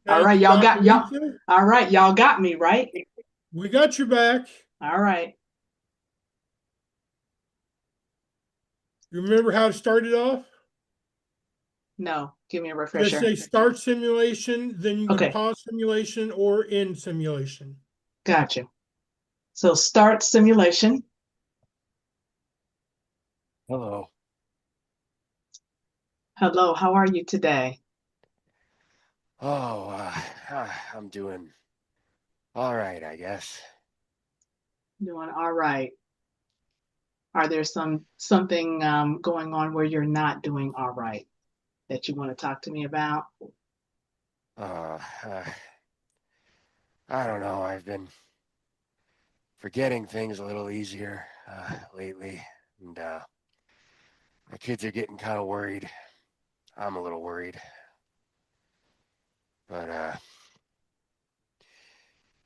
Thank right, you, y'all Dr. got y'all. Lisa. All right, y'all got me, right? We got your back. All right. You remember how to start it off? No, give me a Let's refresher. say start simulation, then you can Okay. pause simulation or end simulation. Gotcha. So start simulation. Hello. Hello, how are you today? Oh, I'm doing all right, I guess. Doing all right. Are there something going on where you're not doing all right that you want to talk to me about? Uh, I don't know. I've been forgetting things a little easier lately, and my kids are getting kind of worried. I'm a little worried, but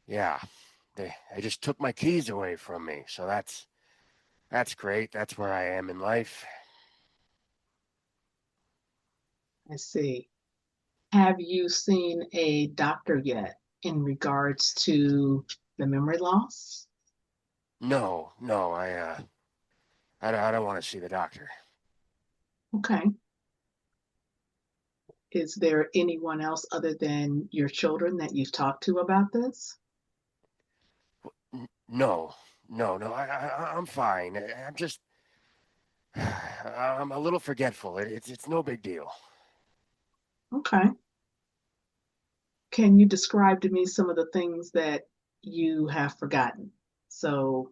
yeah, they just took my keys away from me, so that's great. That's where I am in life. I see. Have you seen a doctor yet in regards to the memory loss? No, I don't want to see the doctor. Okay. Is there anyone else other than your children that you've talked to about this? No, I'm fine. I'm just, I'm a little forgetful. It's no big deal. Okay. Can you describe to me some of the things that you have forgotten? So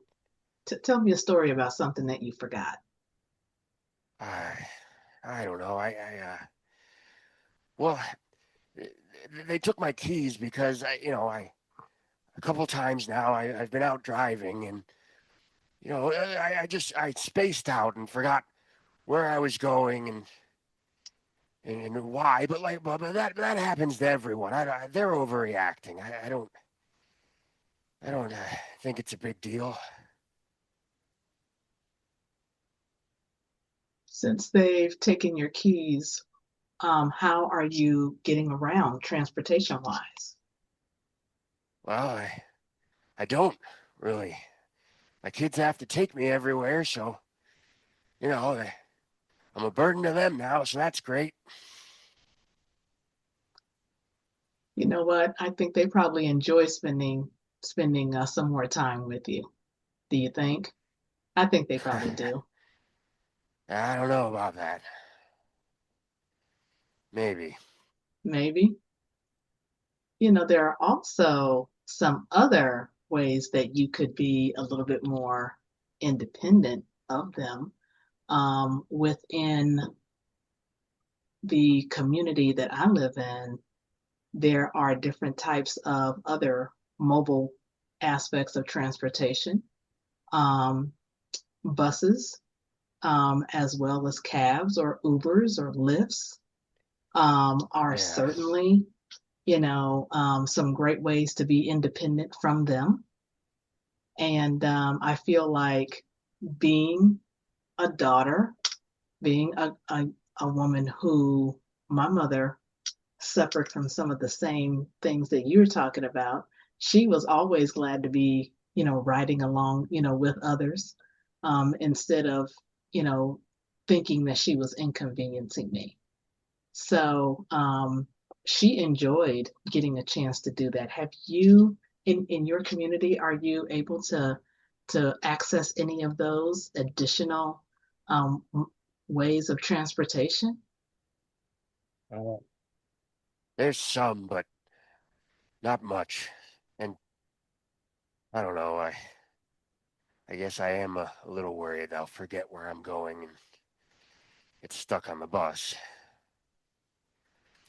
tell me a story about something that you forgot. I don't know. Well, they took my keys because a couple times now I've been out driving and, I spaced out and forgot where I was going and why, but that happens to everyone. They're overreacting. I don't. I don't think it's a big deal. Since they've taken your keys, how are you getting around transportation wise? Well, I don't really. My kids have to take me everywhere, so, you know, I'm a burden to them now, so that's great. You know what? I think they probably enjoy spending some more time with you. Do you think? I think they probably do. I don't know about that. Maybe. Maybe. You know, there are also some other ways that you could be a little bit more independent of them within the community that I live in. There are different types of other mobile aspects of transportation, um, buses, as well as cabs or Ubers or Lyfts, are Yeah. certainly, some great ways to be independent from them. And I feel like being a daughter, being a woman who my mother suffered from some of the same things that you're talking about. She was always glad to be, riding along, with others, instead of, you know, thinking that she was inconveniencing me. So she enjoyed getting a chance to do that. Have you, in your community, are you able to access any of those additional ways of transportation? Uh, There's some, but not much. And I don't know, I guess I am a little worried I'll forget where I'm going and get stuck on the bus.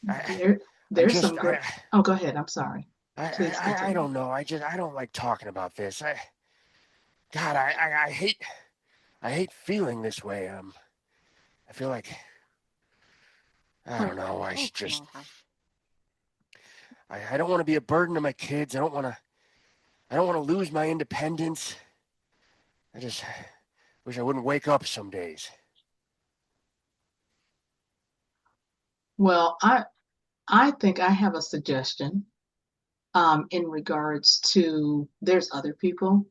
There, I'm there's some just, great. Oh, go ahead. I'm sorry. Please I continue. don't know. I don't like talking about this. God, I hate feeling this way. I feel like, I don't know, I should just, I don't want to be a burden to my kids. I don't want to lose my independence. I just wish I wouldn't wake up some days. Well, I think I have a suggestion in regards to there's other people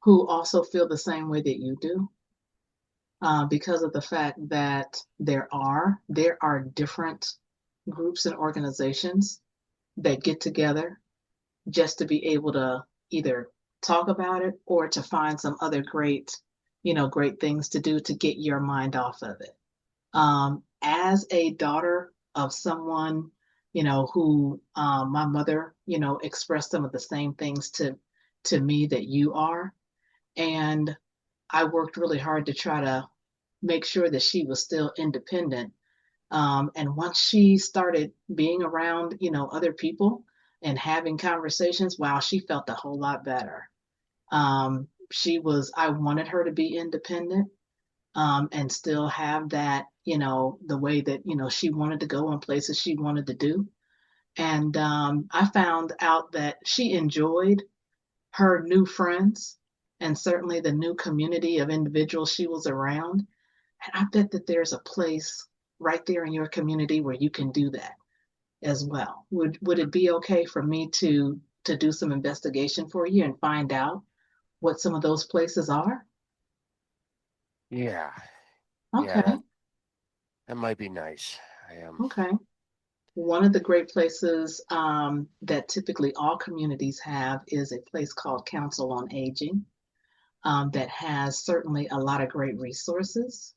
who also feel the same way that you do, because of the fact that there are different groups and organizations that get together just to be able to either talk about it or to find some other great things to do to get your mind off of it. As a daughter of someone, who my mother, expressed some of the same things to me that you are. And I worked really hard to try to make sure that she was still independent. And once she started being around, other people and having conversations, wow, she felt a whole lot better. I wanted her to be independent, and still have that, the way that, she wanted to go on places she wanted to do. And I found out that she enjoyed her new friends and certainly the new community of individuals she was around. And I bet that there's a place right there in your community where you can do that as well. Would it be okay for me to do some investigation for you and find out what some of those places are? Yeah, Okay, that might be nice. okay. One of the great places that typically all communities have is a place called Council on Aging, that has certainly a lot of great resources.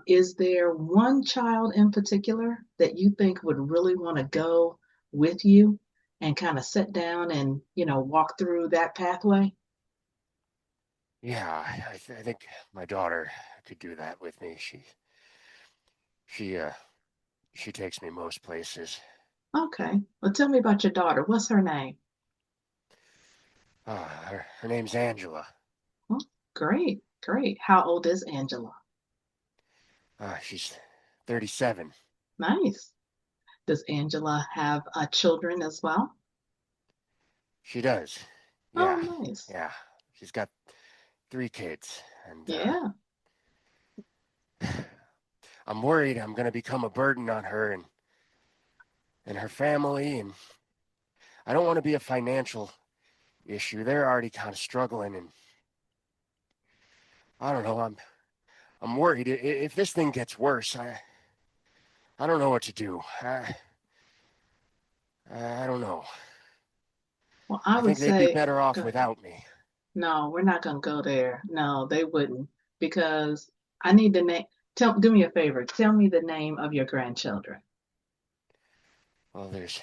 Is there one child in particular that you think would really want to go with you and kind of sit down and, walk through that pathway? Yeah, I think my daughter could do that with me. She, she takes me most places. Okay. Well, tell me about your daughter. What's her name? Her name's Angela. Oh, great, great. How old is Angela? She's 37. Nice. Does Angela have children as well? She does. Yeah, Oh, nice. yeah. She's got 3 kids, and Yeah. I'm worried I'm gonna become a burden on her and her family, and I don't want to be a financial issue. They're already kind of struggling, and I don't know. I'm worried if this thing gets worse. I don't know what to do. I don't know. Well, I I would think they'd be say, better off go ahead. without me. No, we're not gonna go there. No, they wouldn't, because I need the name. Do me a favor. Tell me the name of your grandchildren. Well, there's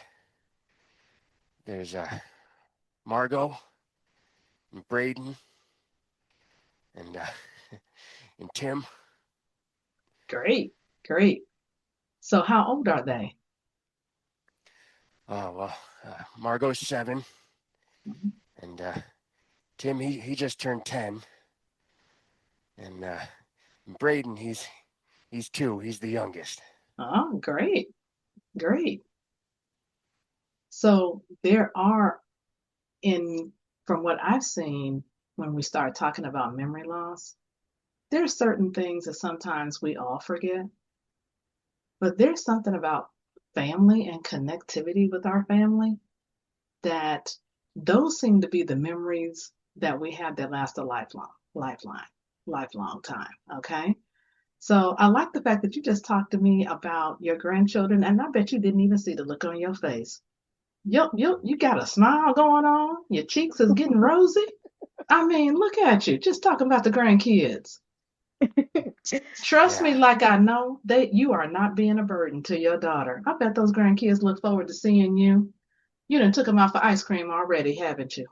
Margot and Braden and and Tim. Great, great. So how old are they? Oh well, Margot's 7, Mhm. and Tim he just turned 10, and Braden he's 2. He's the youngest. Oh, great, great. So there are, from what I've seen, when we start talking about memory loss, there's certain things that sometimes we all forget, but there's something about family and connectivity with our family that those seem to be the memories that we have that last a lifelong time. Okay. So I like the fact that you just talked to me about your grandchildren, and I bet you didn't even see the look on your face. You got a smile going on. Your cheeks is getting rosy. I mean, look at you, just talking about the grandkids. Trust me, Yeah, like I know you are not being a burden to your daughter. I bet those grandkids look forward to seeing you. You done took them out for ice cream already, haven't you?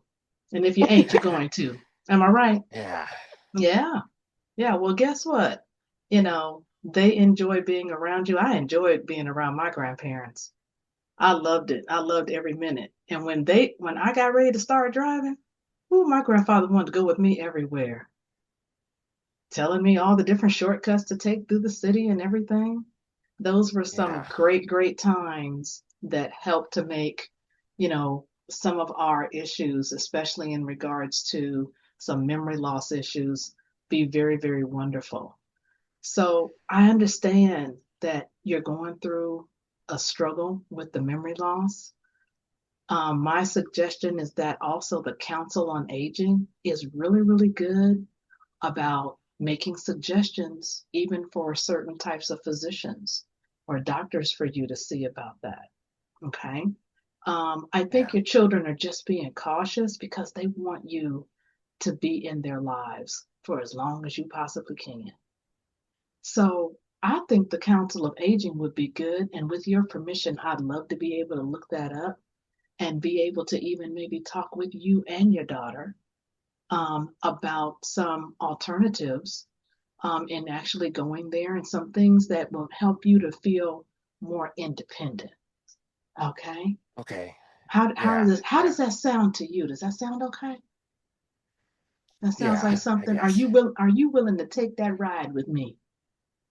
And if you ain't, you're going to. Am I right? yeah, Yeah. Yeah. Well, guess what? They enjoy being around you. I enjoyed being around my grandparents. I loved it. I loved every minute. And when I got ready to start driving, ooh, my grandfather wanted to go with me everywhere, telling me all the different shortcuts to take through the city and everything. Those were some yeah, great, great times that helped to make, some of our issues, especially in regards to some memory loss issues, be very, very wonderful. So I understand that you're going through a struggle with the memory loss. My suggestion is that also the Council on Aging is really, really good about making suggestions, even for certain types of physicians or doctors, for you to see about that. Okay. I yeah. think your children are just being cautious because they want you to be in their lives for as long as you possibly can. So I think the Council of Aging would be good. And with your permission, I'd love to be able to look that up and be able to even maybe talk with you and your daughter about some alternatives in actually going there, and some things that will help you to feel more independent. Okay. Okay. How Yeah, does how yeah, does that sound to you? Does that sound okay? That sounds like yeah. I something. Are guess. you willing to take that ride with me?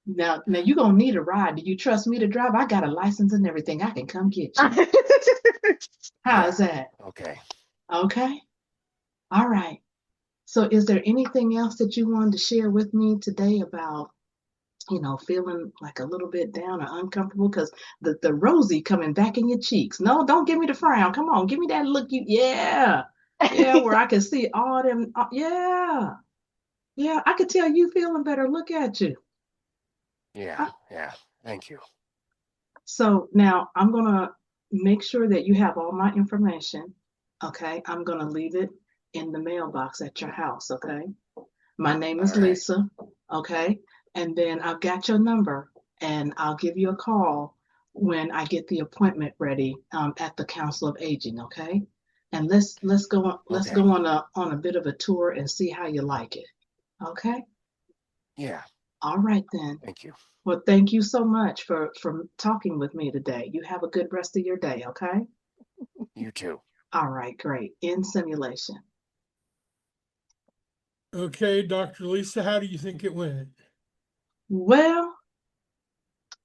Now you're gonna need a ride. Do you trust me to drive? I got a license and everything. I can come get you. How's Yeah. that? Okay. Okay. All right. So is there anything else that you wanted to share with me today about, feeling like a little bit down or uncomfortable? Because the rosy coming back in your cheeks. No, don't give me the frown. Come on, give me that look. Yeah. Yeah, where I can see all them. Yeah. Yeah, I could tell you feeling better. Look at you. Yeah, I, yeah. Thank you. So now I'm going to make sure that you have all my information. Okay. I'm going to leave it in the mailbox at your house. Okay. My name All is right. Lisa. Okay. And then I've got your number, and I'll give you a call when I get the appointment ready at the Council of Aging. Okay. And let's Okay. go on a bit of a tour and see how you like it. Okay. Yeah. All right then. Thank you. Well, thank you so much for talking with me today. You have a good rest of your day, okay? You too. All right, great. In simulation. Okay, Dr. Lisa, how do you think it went? Well,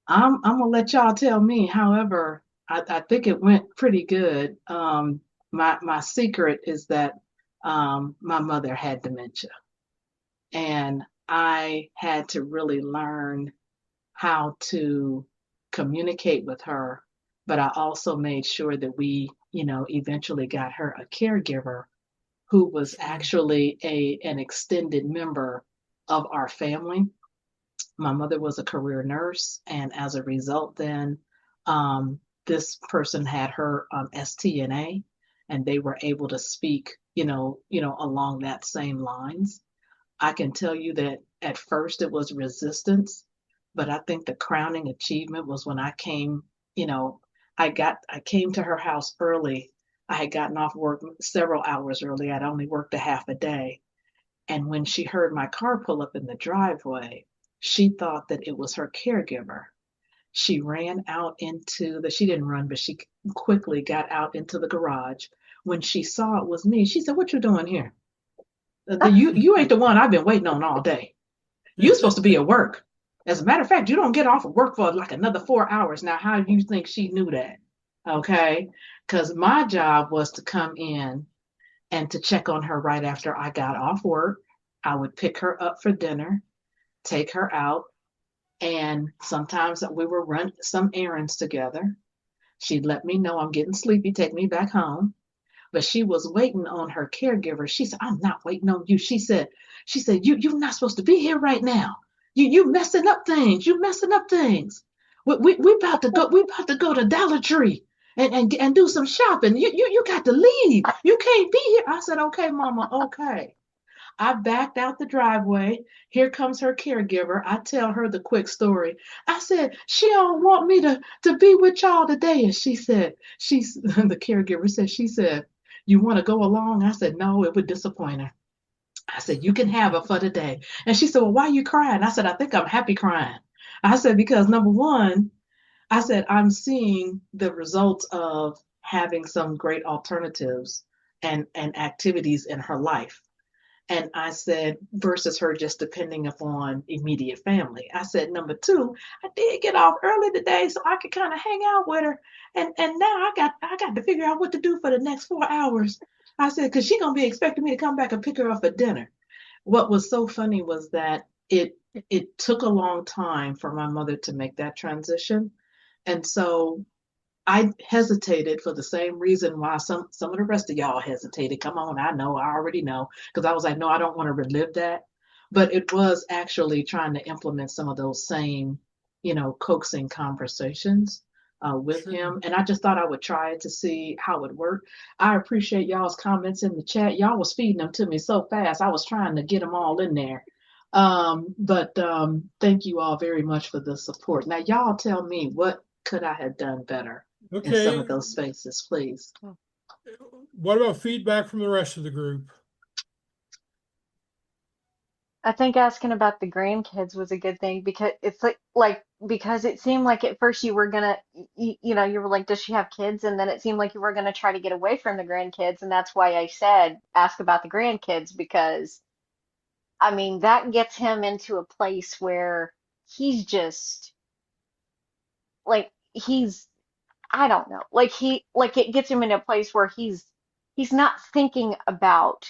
I'm gonna let y'all tell me. However, I think it went pretty good. My secret is that my mother had dementia. And I had to really learn how to communicate with her, but I also made sure that we, eventually got her a caregiver who was actually an extended member of our family. My mother was a career nurse, and as a result, then this person had her STNA, and they were able to speak, along that same lines. I can tell you that at first it was resistance, but I think the crowning achievement was when I came, I came to her house early. I had gotten off work several hours early. I'd only worked a half a day. And when she heard my car pull up in the driveway, she thought that it was her caregiver. She ran out she didn't run, but she quickly got out into the garage. When she saw it was me, she said, "What you doing here? You ain't the one I've been waiting on all day. You're supposed to be at work. As a matter of fact, you don't get off of work for like another 4 hours." Now, how do you think she knew that? Okay. Because my job was to come in and to check on her right after I got off work. I would pick her up for dinner, take her out, and sometimes we would run some errands together. She'd let me know I'm getting sleepy, take me back home. But she was waiting on her caregiver. She said, "I'm not waiting on you." She said, you're not supposed to be here right now. You messing up things. You messing up things. We about to go to Dollar Tree and do some shopping. You got to leave. You can't be here. I said, "Okay, Mama, okay." I backed out the driveway. Here comes her caregiver. I tell her the quick story. I said, "She don't want me to be with y'all today." And she said, the caregiver said, "You want to go along?" I said, "No, it would disappoint her." I said, "You can have her for today." And she said, "Well, why are you crying?" I said, "I think I'm happy crying." I said, "Because number one," I said, "I'm seeing the results of having some great alternatives and activities in her life." And I said, versus her just depending upon immediate family. I said, number two, I did get off early today so I could kind of hang out with her. And now I got to figure out what to do for the next 4 hours. I said, because she's gonna be expecting me to come back and pick her up for dinner. What was so funny was that it took a long time for my mother to make that transition. And so I hesitated for the same reason why some of the rest of y'all hesitated. Come on, I know, I already know, because I was like, no, I don't want to relive that. But it was actually trying to implement some of those same, coaxing conversations with him. And I just thought I would try it to see how it worked. I appreciate y'all's comments in the chat. Y'all was feeding them to me so fast. I was trying to get them all in there. But thank you all very much for the support. Now, y'all tell me, what could I have done better in some of those spaces, please? What about feedback from the rest of the group? I think asking about the grandkids was a good thing because it's because it seemed like at first you were gonna you were like, does she have kids? And then it seemed like you were gonna try to get away from the grandkids, and that's why I said ask about the grandkids, because I mean that gets him into a place where he's just like he's I don't know, it gets him in a place where he's not thinking about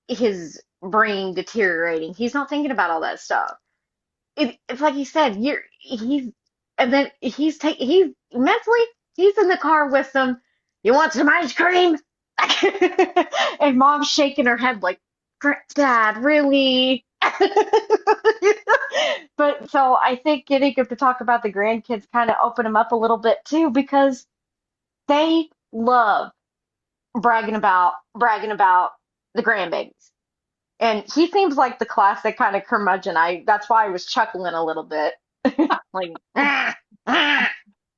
his brain deteriorating. He's not thinking about all that stuff. It's like he said, and then he's mentally, he's in the car with them. "You want some ice cream?" And Mom's shaking her head like, "Dad, really?" But so I think getting him to talk about the grandkids kind of opened him up a little bit too, because they love bragging about the grandbabies. And he seems like the classic kind of curmudgeon. That's why I was chuckling a little bit. Like,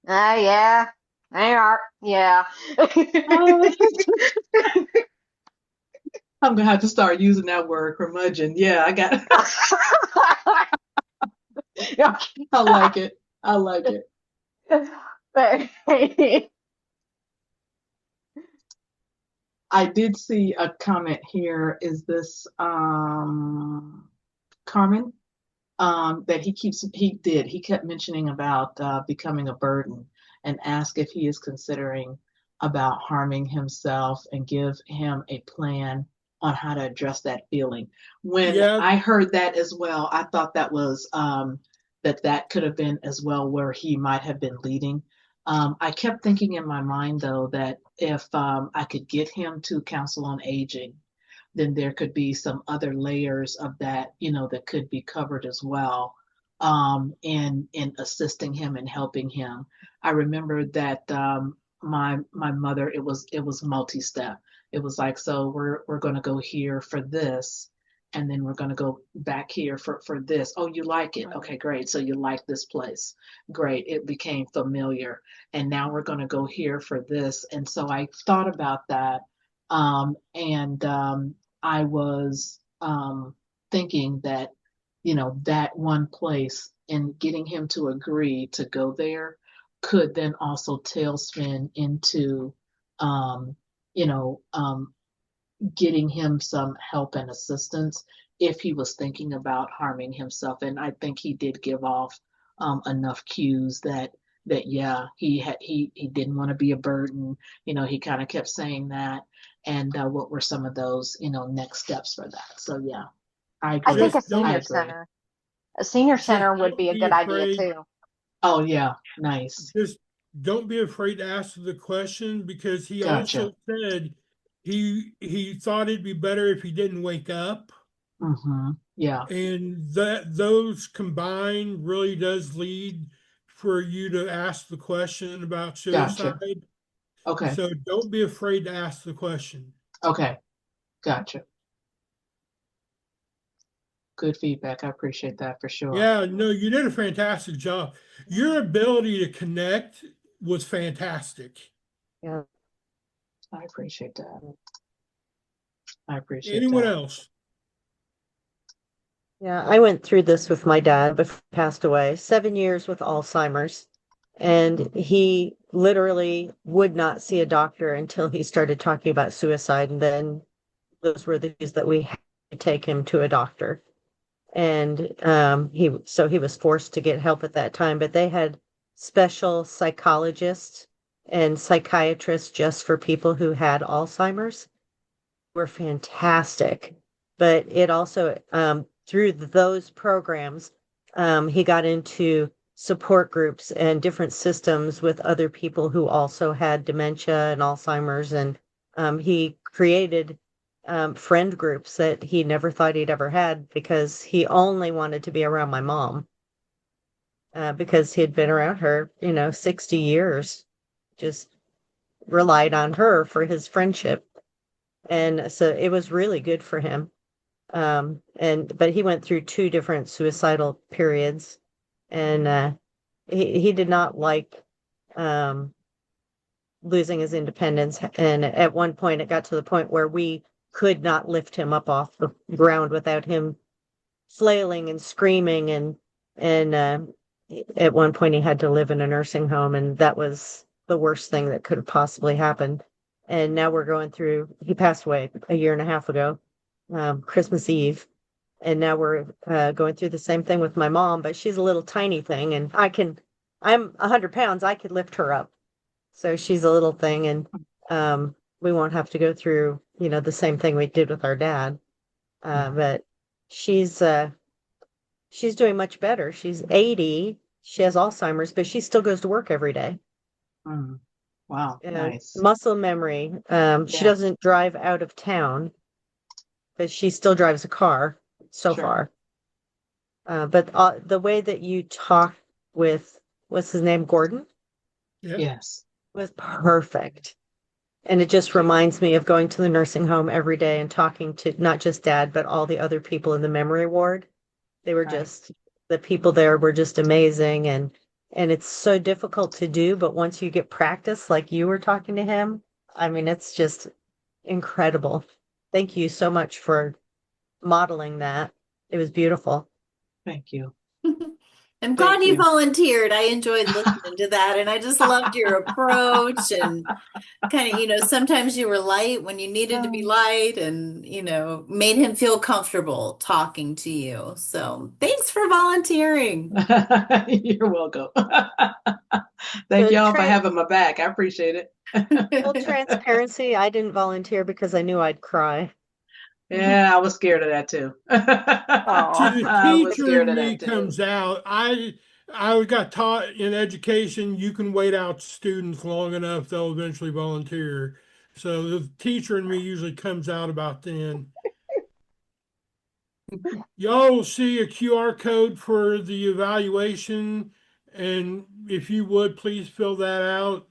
yeah, they are, yeah. I'm gonna have to start using that word, curmudgeon. Yeah, I got I like it. I like it. But I did see a comment here. Is this Carmen? That he kept mentioning about becoming a burden, and ask if he is considering about harming himself and give him a plan on how to address that feeling. When Yeah, I heard that as well, I thought that was that could have been as well where he might have been leading. I kept thinking in my mind though that if I could get him to Council on Aging, then there could be some other layers of that, that could be covered as well, in assisting him and helping him. I remember that my mother, it was multi-step. It was like, so we're going to go here for this, and then we're going to go back here for this. Oh, you like it? Okay, great. So you like this place. Great. It became familiar. And now we're going to go here for this. And so I thought about that. And I was thinking that, that one place and getting him to agree to go there could then also tailspin into, you know, um, getting him some help and assistance if he was thinking about harming himself. And I think he did give off enough cues that yeah, he didn't want to be a burden. He kind of kept saying that. And what were some of those next steps for that? So yeah, I I think agree. a just I senior don't, agree. center, a senior just center would don't be a be good idea afraid. too. Oh yeah, nice. Just don't be afraid to ask the question, because he Gotcha. also said he thought it'd be better if he didn't wake up. Yeah. And that those combined really does lead for you to ask the question about Gotcha. suicide. Okay. So don't be afraid to ask the question. Okay. Gotcha. Good feedback. I appreciate that for sure. Yeah, no, you did a fantastic job. Your ability to connect was fantastic. Yeah. I appreciate that. I appreciate Anyone that. else? Yeah, I went through this with my dad before he passed away, 7 years with Alzheimer's. And he literally would not see a doctor until he started talking about suicide. And then those were the days that we had to take him to a doctor. And he was forced to get help at that time, but they had special psychologists and psychiatrists just for people who had Alzheimer's. Were fantastic. But it also through those programs, he got into support groups and different systems with other people who also had dementia and Alzheimer's, and he created friend groups that he never thought he'd ever had, because he only wanted to be around my mom, because he had been around her 60 years, just relied on her for his friendship. And so it was really good for him. But he went through 2 different suicidal periods, and he did not like losing his independence. And at one point, it got to the point where we could not lift him up off the ground without him flailing and screaming. And at one point, he had to live in a nursing home, and that was the worst thing that could have possibly happened. And now we're going through, he passed away a year and a half ago, Christmas Eve. And now we're going through the same thing with my mom, but she's a little tiny thing, and I'm 100 pounds, I could lift her up. So she's a little thing, and we won't have to go through, the same thing we did with our dad. But she's doing much better. She's 80. She has Alzheimer's, but she still goes to work every day. Wow, nice. Muscle memory. She Yeah. doesn't drive out of town, but she still drives a car so Sure. far. But the way that you talk with, what's his name, Gordon, Yeah. Yes. was perfect. And it just reminds me of going to the nursing home every day and talking to not just dad, but all the other people in the memory ward. They were Right. just, the people there were just amazing. And it's so difficult to do, but once you get practice, like you were talking to him, I mean, it's just incredible. Thank you so much for modeling that. It was beautiful. Thank you. I'm glad Thank you you. volunteered. I enjoyed listening to that, and I just loved your approach and kind of, sometimes you were light when you needed to be light, and, made him feel comfortable talking to you. So thanks for volunteering. You're welcome. Thank So y'all for having my back. I appreciate it. full transparency, I didn't volunteer because I knew I'd cry. Yeah, I was scared of that too. See, the I was teacher scared in of me that too. comes out. I got taught in education, you can wait out students long enough, they'll eventually volunteer. So the teacher in me usually comes out about then. Y'all will see a QR code for the evaluation, and if you would, please fill that out.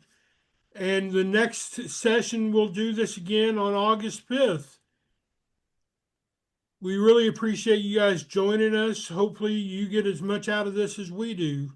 And the next session, we'll do this again on August 5th. We really appreciate you guys joining us. Hopefully you get as much out of this as we do.